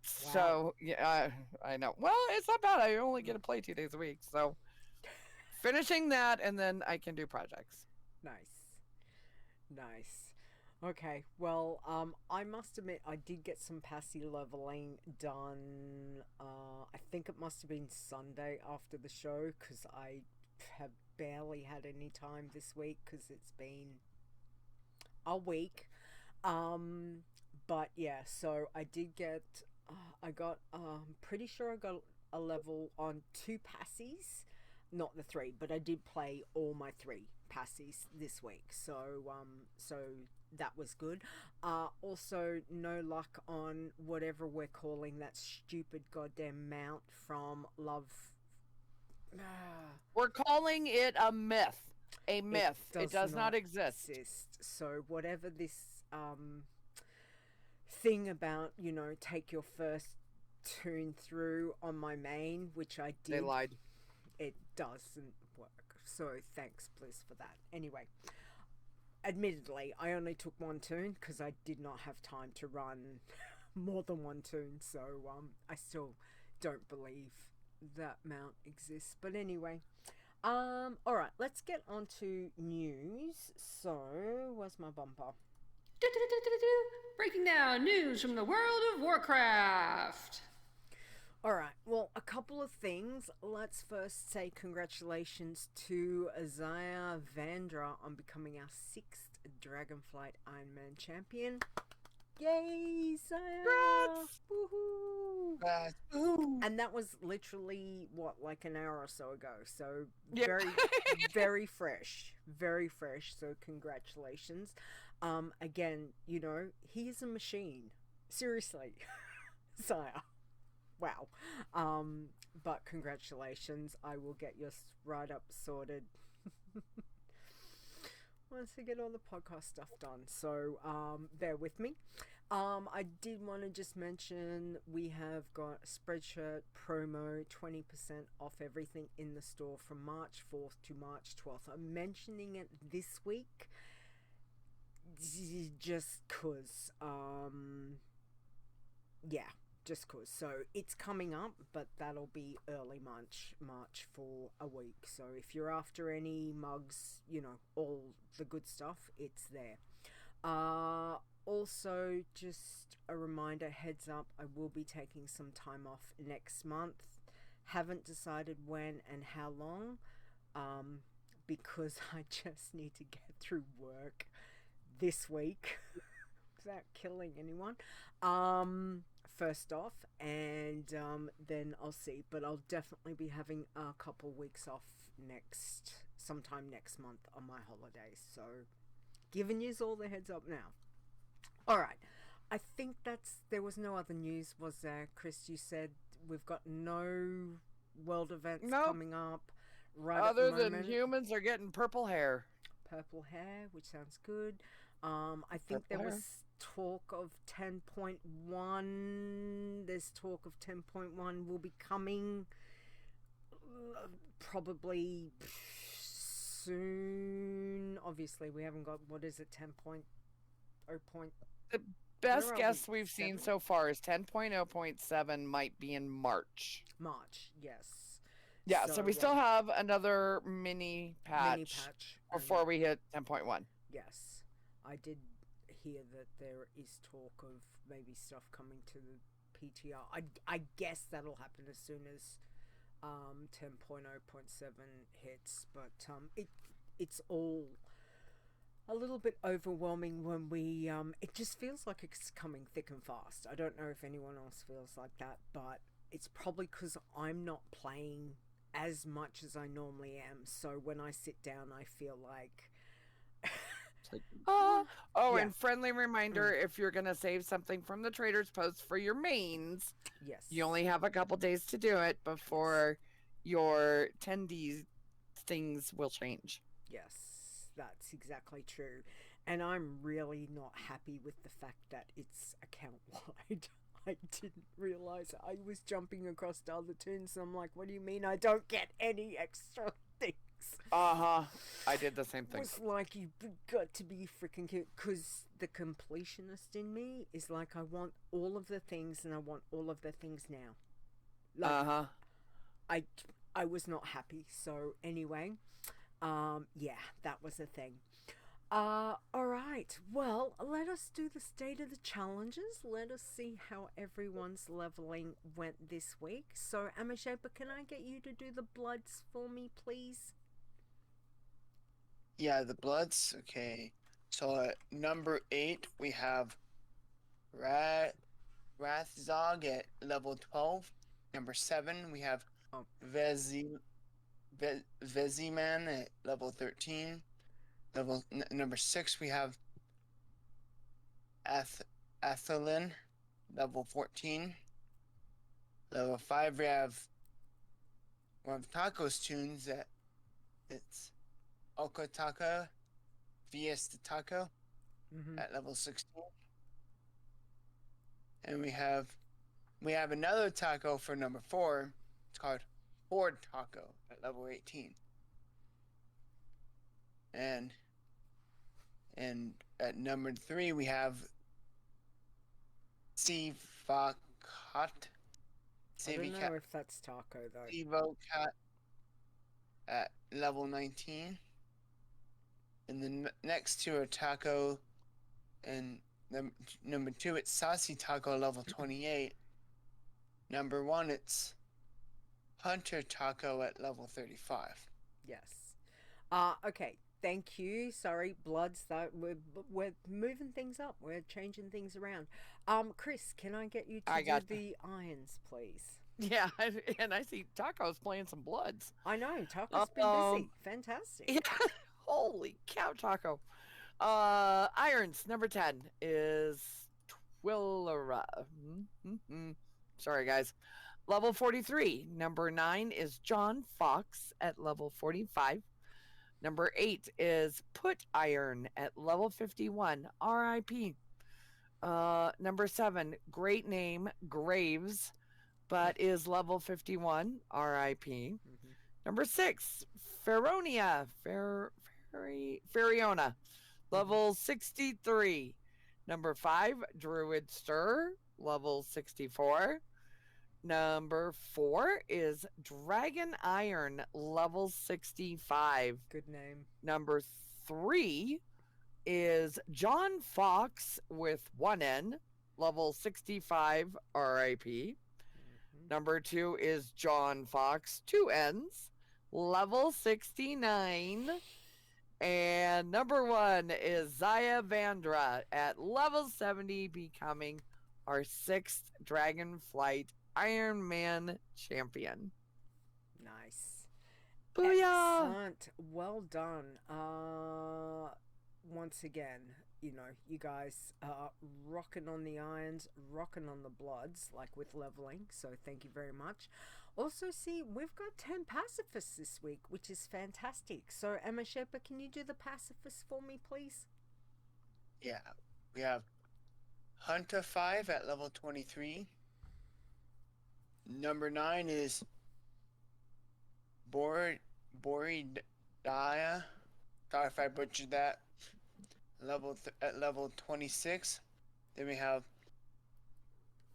So yeah, I know. Well, it's not bad. I only get to play 2 days a week, so finishing that, and then I can do projects. Nice. Okay. Well, I must admit I did get some passy leveling done. I think it must have been Sunday after the show because I have barely had any time this week because it's been a week. But yeah, so I did get. I got. Pretty sure I got a level on 2 passies, not the 3, but I did play all my 3 passies this week. So that was good. Also, no luck on whatever we're calling that stupid goddamn mount from Love. We're calling it a myth. A myth. It does not exist. So whatever this thing about, take your first tune through on my main, which I did. They lied. It doesn't work. So thanks, Bliss, for that. Anyway, admittedly, I only took 1 tune because I did not have time to run more than 1 tune. So I still don't believe that mount exists. But anyway, all right, let's get on to news. So, where's my bumper? Breaking down news from the world of Warcraft. Alright, well, a couple of things. Let's first say congratulations to Xayavandra on becoming our 6th Dragonflight Ironman champion. Yay, Xaya! Woohoo! Woohoo! And that was literally, like an hour or so ago. So, Yeah. very, very fresh. Very fresh, so congratulations. Again, he is a machine. Seriously. Xaya. Wow. But congratulations. I will get your write-up sorted once I get all the podcast stuff done. So, bear with me. I did want to just mention we have got a Spreadshirt promo, 20% off everything in the store from March 4th to March 12th. I'm mentioning it this week just because, yeah. Just cause. So it's coming up, but that'll be early March for a week. So if you're after any mugs, all the good stuff, it's there. Also, just a reminder, heads up, I will be taking some time off next month. Haven't decided when and how long, because I just need to get through work this week without killing anyone. First off, and then I'll see, but I'll definitely be having a couple weeks off sometime next month on my holidays, so giving you all the heads up now. Alright, I think there was no other news, was there, Chris? You said we've got no world events coming up right other at the than moment. humans are getting purple hair. Purple hair, which sounds good. I think there was talk of 10.1. There's talk of 10.1 will be coming probably soon. Obviously, we haven't got, what is it, 10.0. The best Where are guess we? we've seen 7? so far is 10.0.7 might be in March. March, yes. Yeah, so we still have another mini patch before we hit 10.1. Yes, I did hear that there is talk of maybe stuff coming to the PTR. I guess that'll happen as soon as 10.0.7 hits, but it's all a little bit overwhelming when we it just feels like it's coming thick and fast. I don't know if anyone else feels like that, but it's probably because I'm not playing as much as I normally am, so when I sit down I feel like Oh, Yeah. and friendly reminder, if you're going to save something from the Trader's Post for your mains, yes, you only have a couple days to do it before your 10D things will change. yes, that's exactly true. And I'm really not happy with the fact that it's account wide. I didn't realize I was jumping across to other tunes, and I'm like, what do you mean I don't get any extra things? I did the same thing. It's like you've got to be freaking cute, because the completionist in me is like, I want all of the things and I want all of the things now. Like, I was not happy. So anyway, yeah, that was the thing. All right. Well, let us do the state of the challenges. Let us see how everyone's leveling went this week. So, Ameshapa, can I get you to do the bloods for me, please? Yeah, the Bloods. Okay. So at number 8, we have Rathzog at level 12. Number 7, we have Veziman at level 13. Number 6, we have Athelin, level 14. Level 5, we have one of Taco's tunes that it's Okotaka Fiesta Taco at level 16. And we have another taco for number 4. It's called Horde Taco at level 18. And at number 3 we have Sivakat. I don't know if that's taco though. Sivakat at level 19. And the next 2 are Taco, and number 2 it's Saucy Taco level 28. Number 1 it's Hunter Taco at level 35. Yes. Okay. Thank you. Sorry, Bloods. That we're moving things up. We're changing things around. Chris, can I get you to do the irons, please? Yeah, and I see Taco's playing some Bloods. I know. Taco's been busy. Fantastic. Yeah. Holy cow, Taco. Irons, number 10 is Twillera. Sorry, guys. Level 43. Number 9 is John Fox at level 45. Number 8 is Put Iron at level 51. RIP. Number 7, great name, Graves, but is level 51. RIP. Number 6, Feronia. Feriona. Level 63. Number 5, Druid Stir. Level 64. Number 4 is Dragon Iron, level 65. Good name. Number 3 is John Fox with 1 N, level 65, RIP. Number 2 is John Fox, 2 N's, level 69. And number 1 is Xayavandra at level 70, becoming our 6th Dragonflight Ironman champion. Nice. Booyah! Excellent. Well done. Once again, you know, you guys are rocking on the irons, rocking on the bloods, like with leveling. So thank you very much. Also, see, we've got 10 pacifists this week, which is fantastic. So, Ameshapa, can you do the pacifists for me, please? Yeah, we have Hunter 5 at level 23. Number 9 is Boridaya. Sorry if I butchered that. At level 26. Then we have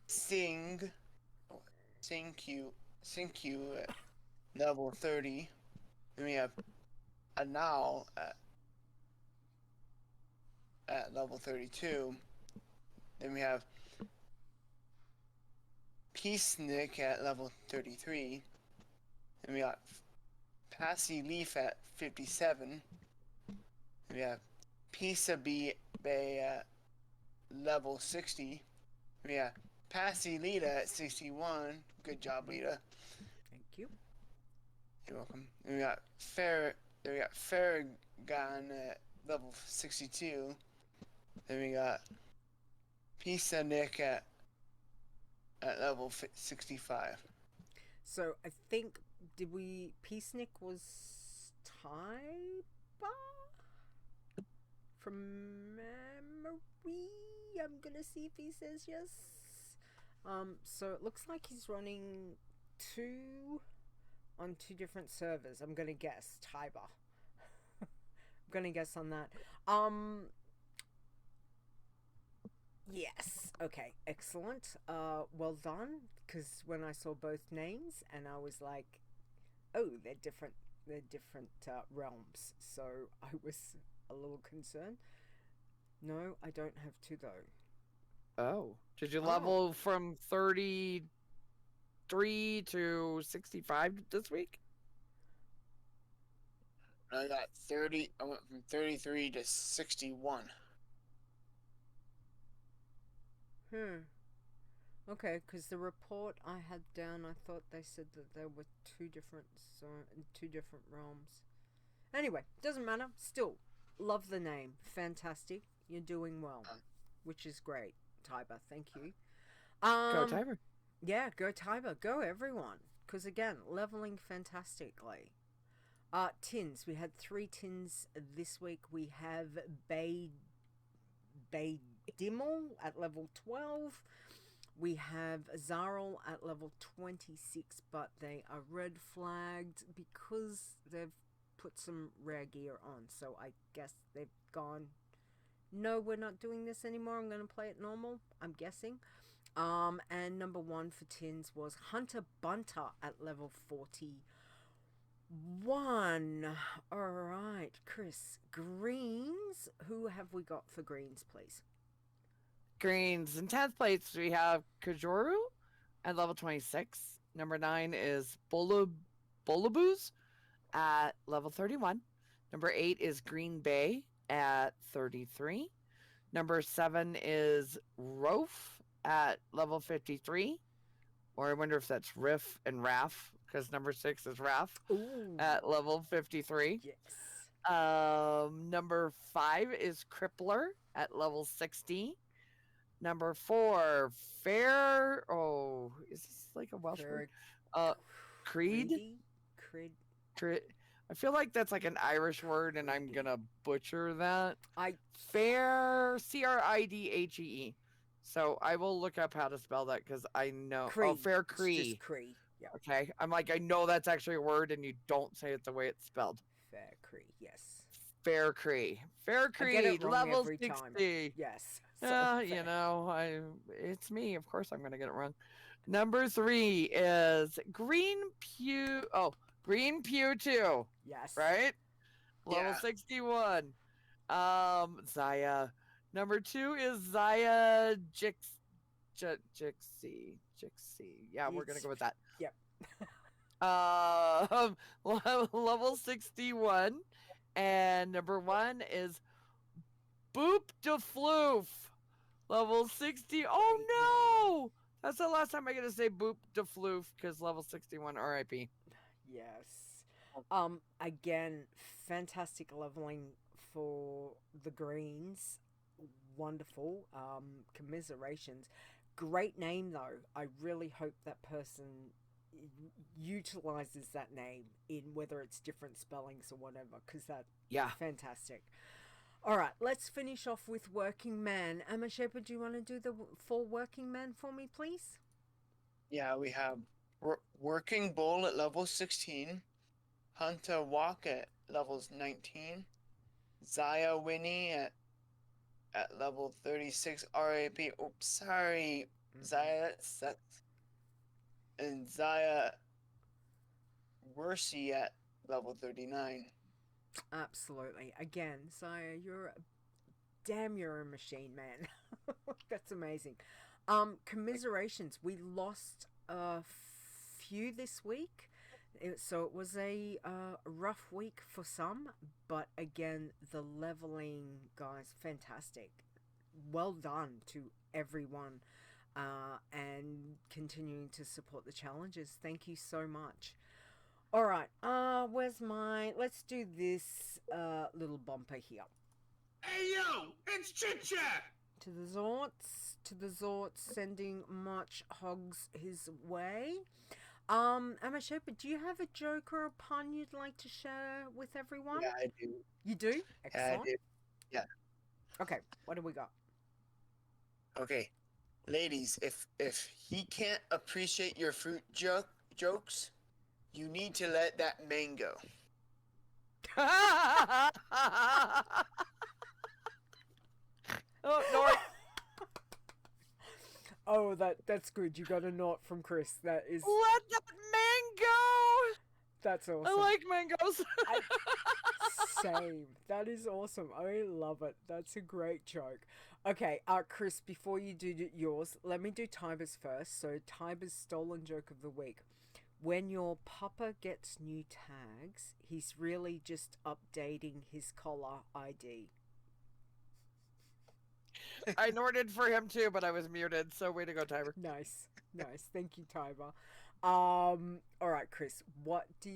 Singq at level 30. Then we have Anal at level 32. Then we have Peacenik at level 33. Then we got Passy Leaf at 57. Then we have Pisa Bay at level 60. Then we have Passy Leeta at 61. Good job, Leeta. Thank you. You're welcome. Then we got Farragon at level 62. Then we got Pisa Nick at level 65. So I think Peacenik was Taiba from memory. I'm gonna see if he says yes. So it looks like he's running 2 on 2 different servers. I'm gonna guess Taiba. I'm gonna guess on that. Yes. Okay. Excellent. Well done. Because when I saw both names, and I was like, "Oh, they're different. They're different realms." So I was a little concerned. No, I don't have 2 though. Oh. Did you level from 33 to 65 this week? I got 30. I went from 33 to 61. Okay, because the report I had down, I thought they said that there were 2 different realms. Anyway, doesn't matter. Still, love the name. Fantastic. You're doing well, which is great, Tiber. Thank you. Go Tiber. Yeah, go Tiber. Go everyone. Because again, leveling fantastically. Tins. We had 3 tins this week. We have Dimmel at level 12. We have Zarl at level 26, but they are red flagged because they've put some rare gear on. So I guess they've gone, no, we're not doing this anymore. I'm going to play it normal, I'm guessing. And number 1 for tins was Hunter Bunter at level 41. All right, Chris. Greens. Who have we got for greens, please? Greens. In 10th place, we have Kajoru at level 26. Number 9 is Bolaboos at level 31. Number 8 is Green Bay at 33. Number 7 is Rof at level 53. Or I wonder if that's Riff and Raf, because number 6 is Raf at level 53. Yes. Number 5 is Crippler at level 60. Number 4, Fair. Oh, is this like a Welsh word? Creed. I feel like that's like an Irish word, and I'm gonna butcher that. Fair, Cridhee. So I will look up how to spell that because I know. Cree. Oh, Fair Cree. It's just Cree. Yeah. Okay, I'm like, I know that's actually a word, and you don't say it the way it's spelled. Fair Cree. Yes. Fair Cree. Fair Cree. Level 60. Time. Yes. You know, it's me. Of course, I'm gonna get it wrong. Number 3 is Green Pew. Oh, Green Pew 2. Yes. Right. Level 61. Zaya. Number 2 is Zaya Jixie. Yeah, we're gonna go with that. Yep. Level 61, and number 1 is Boop de Floof. Level 60. Oh no! That's the last time I'm gonna say Boop de Floof because level 61 RIP. Yes. Again, fantastic leveling for the greens. Wonderful. Commiserations. Great name though. I really hope that person utilizes that name in whether it's different spellings or whatever, because that's fantastic. All right, let's finish off with Working Man. Ameshapa, do you want to do the full Working Man for me, please? Yeah, we have Working Bull at level 16, Hunter Walk at levels 19, Zaya Winnie at level 36, RAP. Oops, sorry, Zaya, that's and Zaya Worcy at level 39. Absolutely. Again, Zaya, you're a machine, man. That's amazing. Commiserations. We lost a few this week. So it was a rough week for some, but again, the leveling, guys, fantastic. Well done to everyone, and continuing to support the challenges. Thank you so much. All right, let's do this little bumper here. Hey yo, it's Chit Chat! To the Zorts, sending much hogs his way. Ameshapa, do you have a joke or a pun you'd like to share with everyone? Yeah, I do. You do? Excellent. Yeah, I do. Yeah. Okay, what do we got? Okay, ladies, if he can't appreciate your fruit jokes, you need to let that man go. Oh, Nort. Oh, that's good. You got a knot from Chris. That is Let that man go. that's awesome. I like mangoes. Same. That is awesome. I love it. That's a great joke. Okay, Chris, before you do yours, let me do Tiber's first. So Tiber's stolen joke of the week. When your papa gets new tags, he's really just updating his collar ID. I Norted for him too, but I was muted, so way to go, Tiber. Nice. Thank you, Tiber. All right, Chris, what do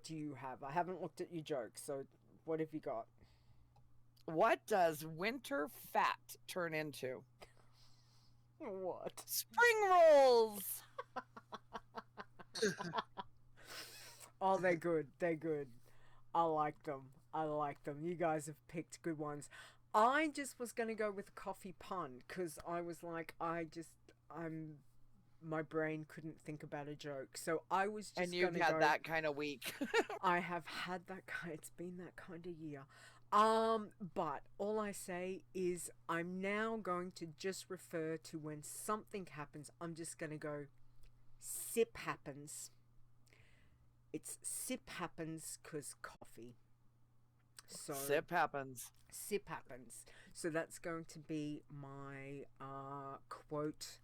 you have? I haven't looked at your joke, so what have you got? What does winter fat turn into? What? Spring rolls. Oh, they're good. I like them. You guys have picked good ones. I just was going to go with a coffee pun because I was like, my brain couldn't think about a joke. So I was just And you've had that kind of week. I have had that kind, it's been that kind of year. But all I say is I'm now going to just refer to when something happens. I'm just going to go, sip happens. It's sip happens because coffee. So Sip happens. Sip happens. So that's going to be my quote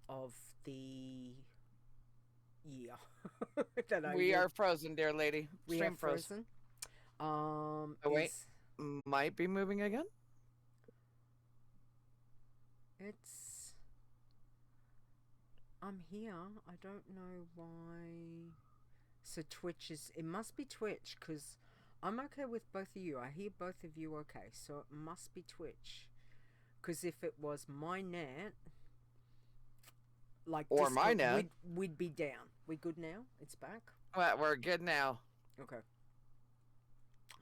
of the year. We are frozen, dear lady. We Stream are frozen. Oh, wait. Might be moving again? I'm here. I don't know why. So Twitch is... It must be Twitch, because I'm okay with both of you. I hear both of you okay, so it must be Twitch. Because if it was my net... Like or Discord, my net. We'd be down. We good now? It's back? Well, we're good now. Okay.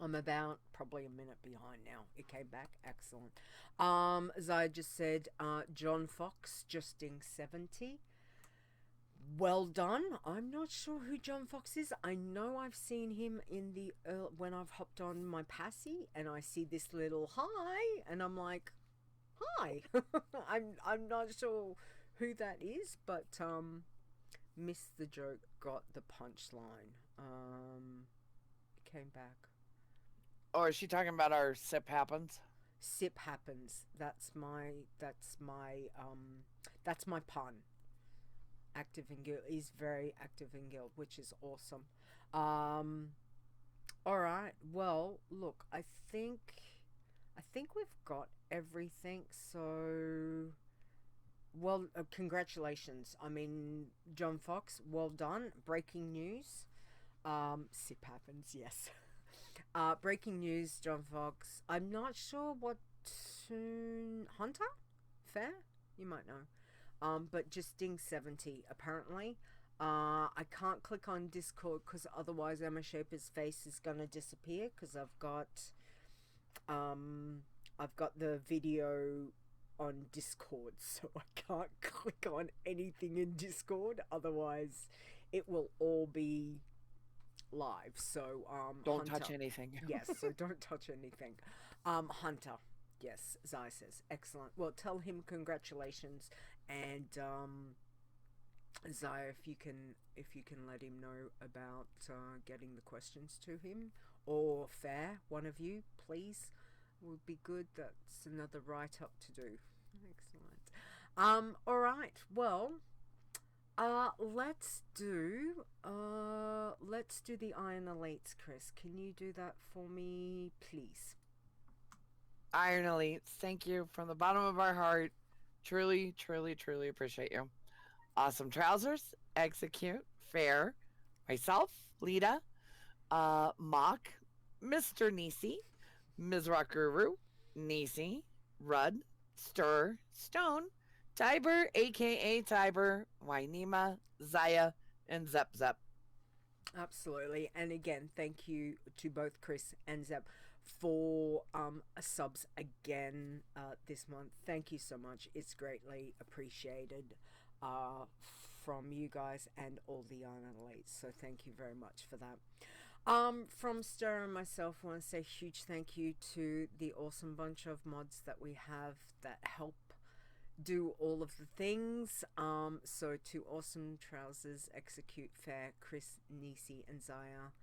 I'm about probably a minute behind now. It came back. Excellent. As I just said, John Fox, Justing 70. Well done. I'm not sure who John Fox is. I know I've seen him in the when I've hopped on my passy and I see this little hi and I'm like, hi. I'm not sure who that is, but missed the joke, got the punchline. Came back. Oh, is she talking about our sip happens? Sip happens. That's my pun. Active in guild. He's very active in guild, which is awesome. All right. Well, look, I think we've got everything. So, well, congratulations. I mean, John Fox, well done. Breaking news. Sip happens. Yes. Breaking news, John Fox. I'm not sure what tune. Hunter? Fair? You might know. But just Ding 70, apparently. I can't click on Discord because otherwise Amashapa's face is going to disappear because I've got I've got the video on Discord, so I can't click on anything in Discord, otherwise it will all be live. So Don't Hunter, touch anything. yes, so don't touch anything. Hunter, yes, Zai says excellent. Well, tell him congratulations, and Zai, if you can let him know about getting the questions to him, or Fair, one of you, please, would be good. That's another write-up to do. Excellent. All right. Well, let's do the Iron Elites, Chris. Can you do that for me, please? Iron Elites, thank you from the bottom of our heart. Truly, truly, truly appreciate you. Awesome Trousers, Execute, Fair, myself, Leeta, Mock, Mr. Nisi, Ms. Rock Guru, Nisi, Rudd, Stir, Stone, Tiber, aka Tiber, Wainima, Zaya, and Zep Zep. Absolutely. And again, thank you to both Chris and Zep for subs again this month. Thank you so much. It's greatly appreciated from you guys and all the Iron Elites. So thank you very much for that. From Stir and myself, I want to say a huge thank you to the awesome bunch of mods that we have that help do all of the things. So to Awesome Trousers, Execute, Fair, Chris, Nisi, and Zaya,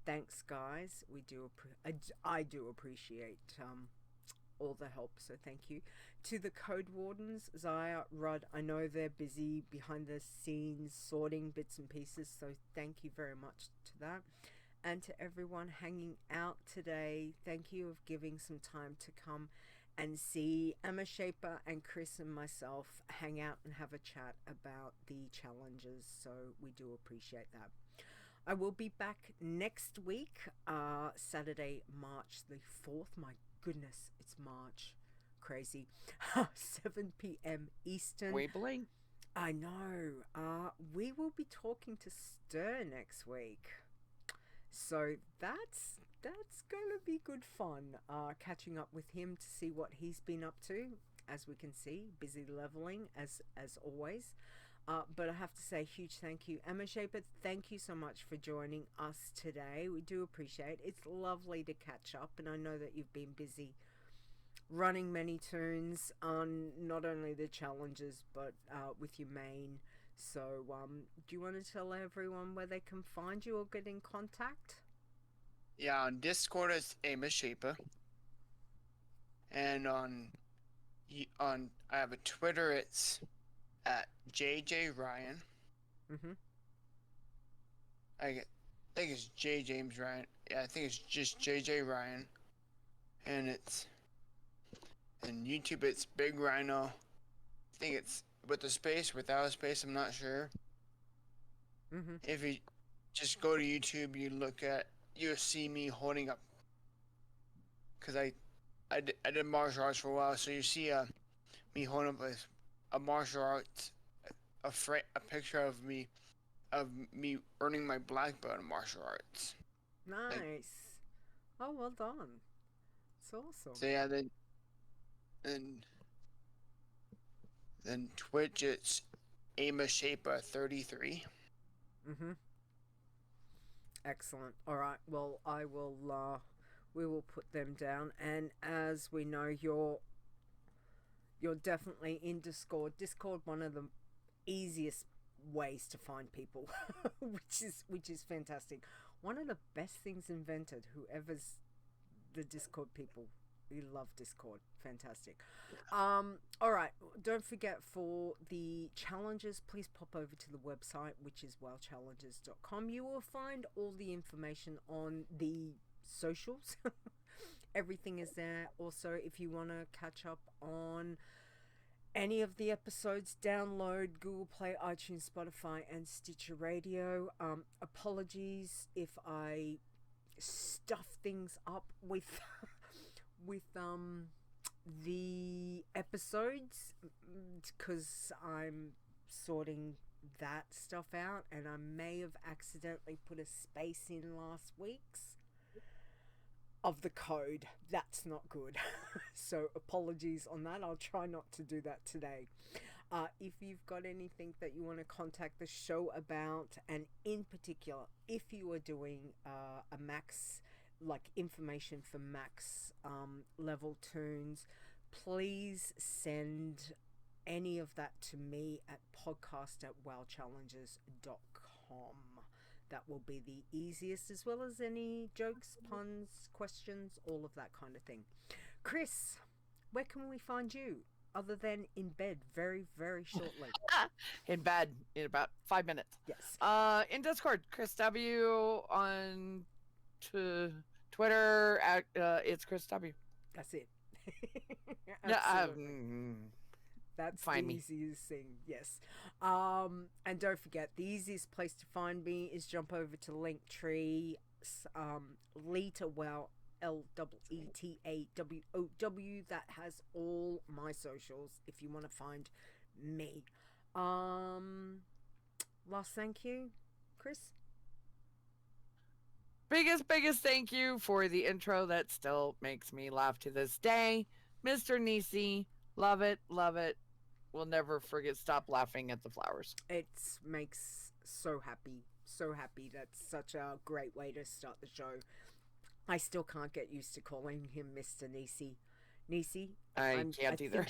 thanks guys. We do I do appreciate all the help, so thank you. To the Code Wardens, Zaya, Rudd, I know they're busy behind the scenes sorting bits and pieces, so thank you very much to that. And to everyone hanging out today, thank you of giving some time to come and see Ameshapa and Khrys and myself hang out and have a chat about the challenges, so we do appreciate that. I will be back next week, Saturday, March the 4th. My goodness, it's March. Crazy. 7 p.m. Eastern. We blink. I know. We will be talking to Stir next week. So that's gonna be good fun. Catching up with him to see what he's been up to. As we can see, busy leveling as always. But I have to say, huge thank you, Ameshapa. Thank you so much for joining us today. We do appreciate it. It's lovely to catch up, and I know that you've been busy running many tunes on not only the challenges but with your main. So, do you want to tell everyone where they can find you or get in contact? Yeah, on Discord it's Ameshapa, and on I have a Twitter. It's at JJ Ryan. I think it's J James Ryan. Yeah, I think it's just JJ Ryan, and it's and YouTube. It's Big Ryno. I think it's with a space, without a space. I'm not sure. If you just go to YouTube, you'll see me holding up. Cause I did martial arts for a while, so you see me holding up a martial arts, a picture of me earning my black belt in martial arts. Nice. Oh, well done. It's awesome. So yeah, then Twitch it's Ameshapa 33. Excellent. All right. Well, I will. We will put them down. And as we know, you're definitely in Discord. Discord, one of the easiest ways to find people, which is fantastic. One of the best things invented. Whoever's the Discord people, we love Discord. Fantastic. All right. Don't forget, for the challenges, please pop over to the website, which is wowchallenges.com. You will find all the information on the socials. Everything is there. Also, if you want to catch up on any of the episodes, download Google Play, iTunes, Spotify, and Stitcher Radio. Apologies if I stuff things up with the episodes, because I'm sorting that stuff out, and I may have accidentally put a space in last week's. of the code. That's not good. So apologies on that. I'll try not to do that today. If you've got anything that you want to contact the show about, and in particular, if you are doing a max, like information for max level tunes, please send any of that to me at podcast@wowchallenges.com. That will be the easiest, as well as any jokes, puns, questions, all of that kind of thing. Khrys, where can we find you other than in bed very, very shortly? In bed in about 5 minutes. Yes. In Discord, Chris W on Twitter at it's Chris W. That's it. Yeah, Absolutely. That's find the me. easiest thing, yes. And don't forget, the easiest place to find me is jump over to Linktree, Leeta, well, LEETAWOW. That has all my socials if you want to find me. Last thank you, Khrys. Biggest thank you for the intro that still makes me laugh to this day. Mr. Nisi, love it. We'll never forget, stop laughing at the flowers. It makes so happy. That's such a great way to start the show. I still can't get used to calling him Mr. Nisi. Nisi, I can't either.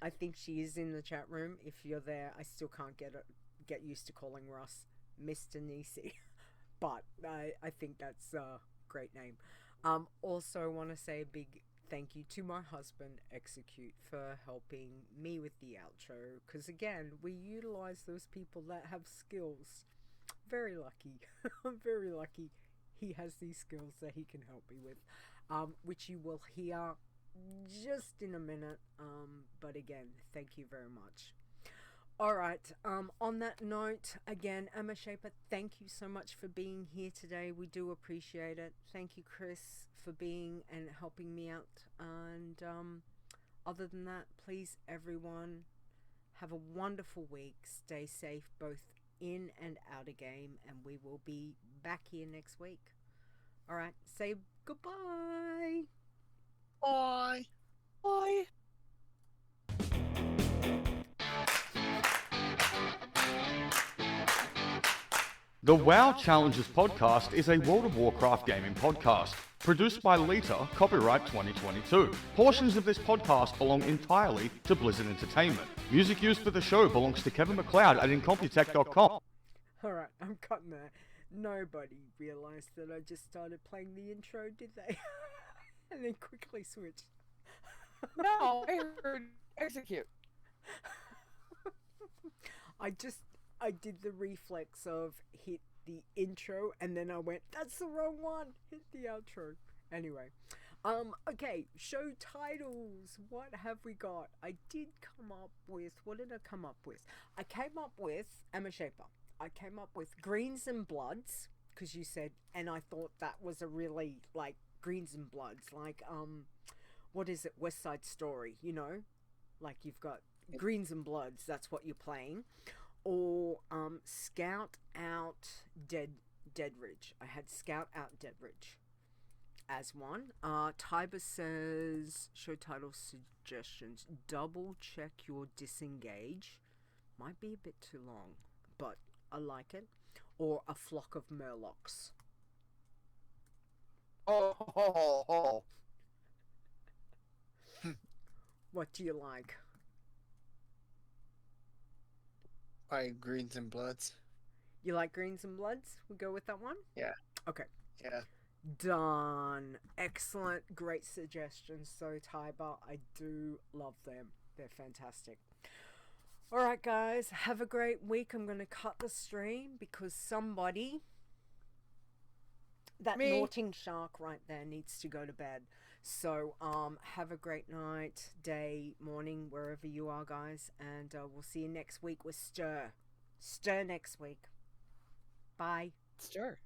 I think she is in the chat room. If you're there, I still can't get used to calling Russ Mr. Nisi. But I think that's a great name. Also, want to say a big thank you to my husband, Execute, for helping me with the outro. Because again, we utilize those people that have skills. Very lucky. I'm very lucky he has these skills that he can help me with. Which you will hear just in a minute. But again, thank you very much. Alright, on that note, again, Ameshapa, thank you so much for being here today. We do appreciate it. Thank you, Khrys, for being and helping me out. And other than that, please, everyone, have a wonderful week. Stay safe, both in and out of game. And we will be back here next week. Alright, say goodbye. Bye. Bye. The WoW Challenges podcast is a World of Warcraft gaming podcast. Produced by Leeta, copyright 2022. Portions of this podcast belong entirely to Blizzard Entertainment. Music used for the show belongs to Kevin MacLeod at Incompetech.com. Alright, I'm cutting that. Nobody realised that I just started playing the intro, did they? And then quickly switched. No, I heard Execute. I did the reflex of hit the intro and then I went, that's the wrong one, hit the outro. Anyway, okay, show titles. What have we got? I did come up with, what did I come up with? I came up with Ameshapa. I came up with Greens and Bloods, because you said, and I thought that was a really, like, Greens and Bloods, like, what is it, West Side Story, you know? Like, you've got Greens and Bloods, that's what you're playing. Or Scout Out Deadridge. I had Scout Out Deadridge as one. Tiber says, show title suggestions. Double check your disengage. Might be a bit too long, but I like it. Or A Flock of Murlocs. Oh. What do you like? By Greens and Bloods. You like Greens and Bloods? We go with that one? Yeah. Okay. Yeah. Done. Excellent. Great suggestions. So, Tiber, I do love them. They're fantastic. All right, guys. Have a great week. I'm going to cut the stream because somebody, that Norting shark right there, needs to go to bed. So, have a great night, day, morning, wherever you are, guys. And we'll see you next week with Stir. Stir next week. Bye. Stir.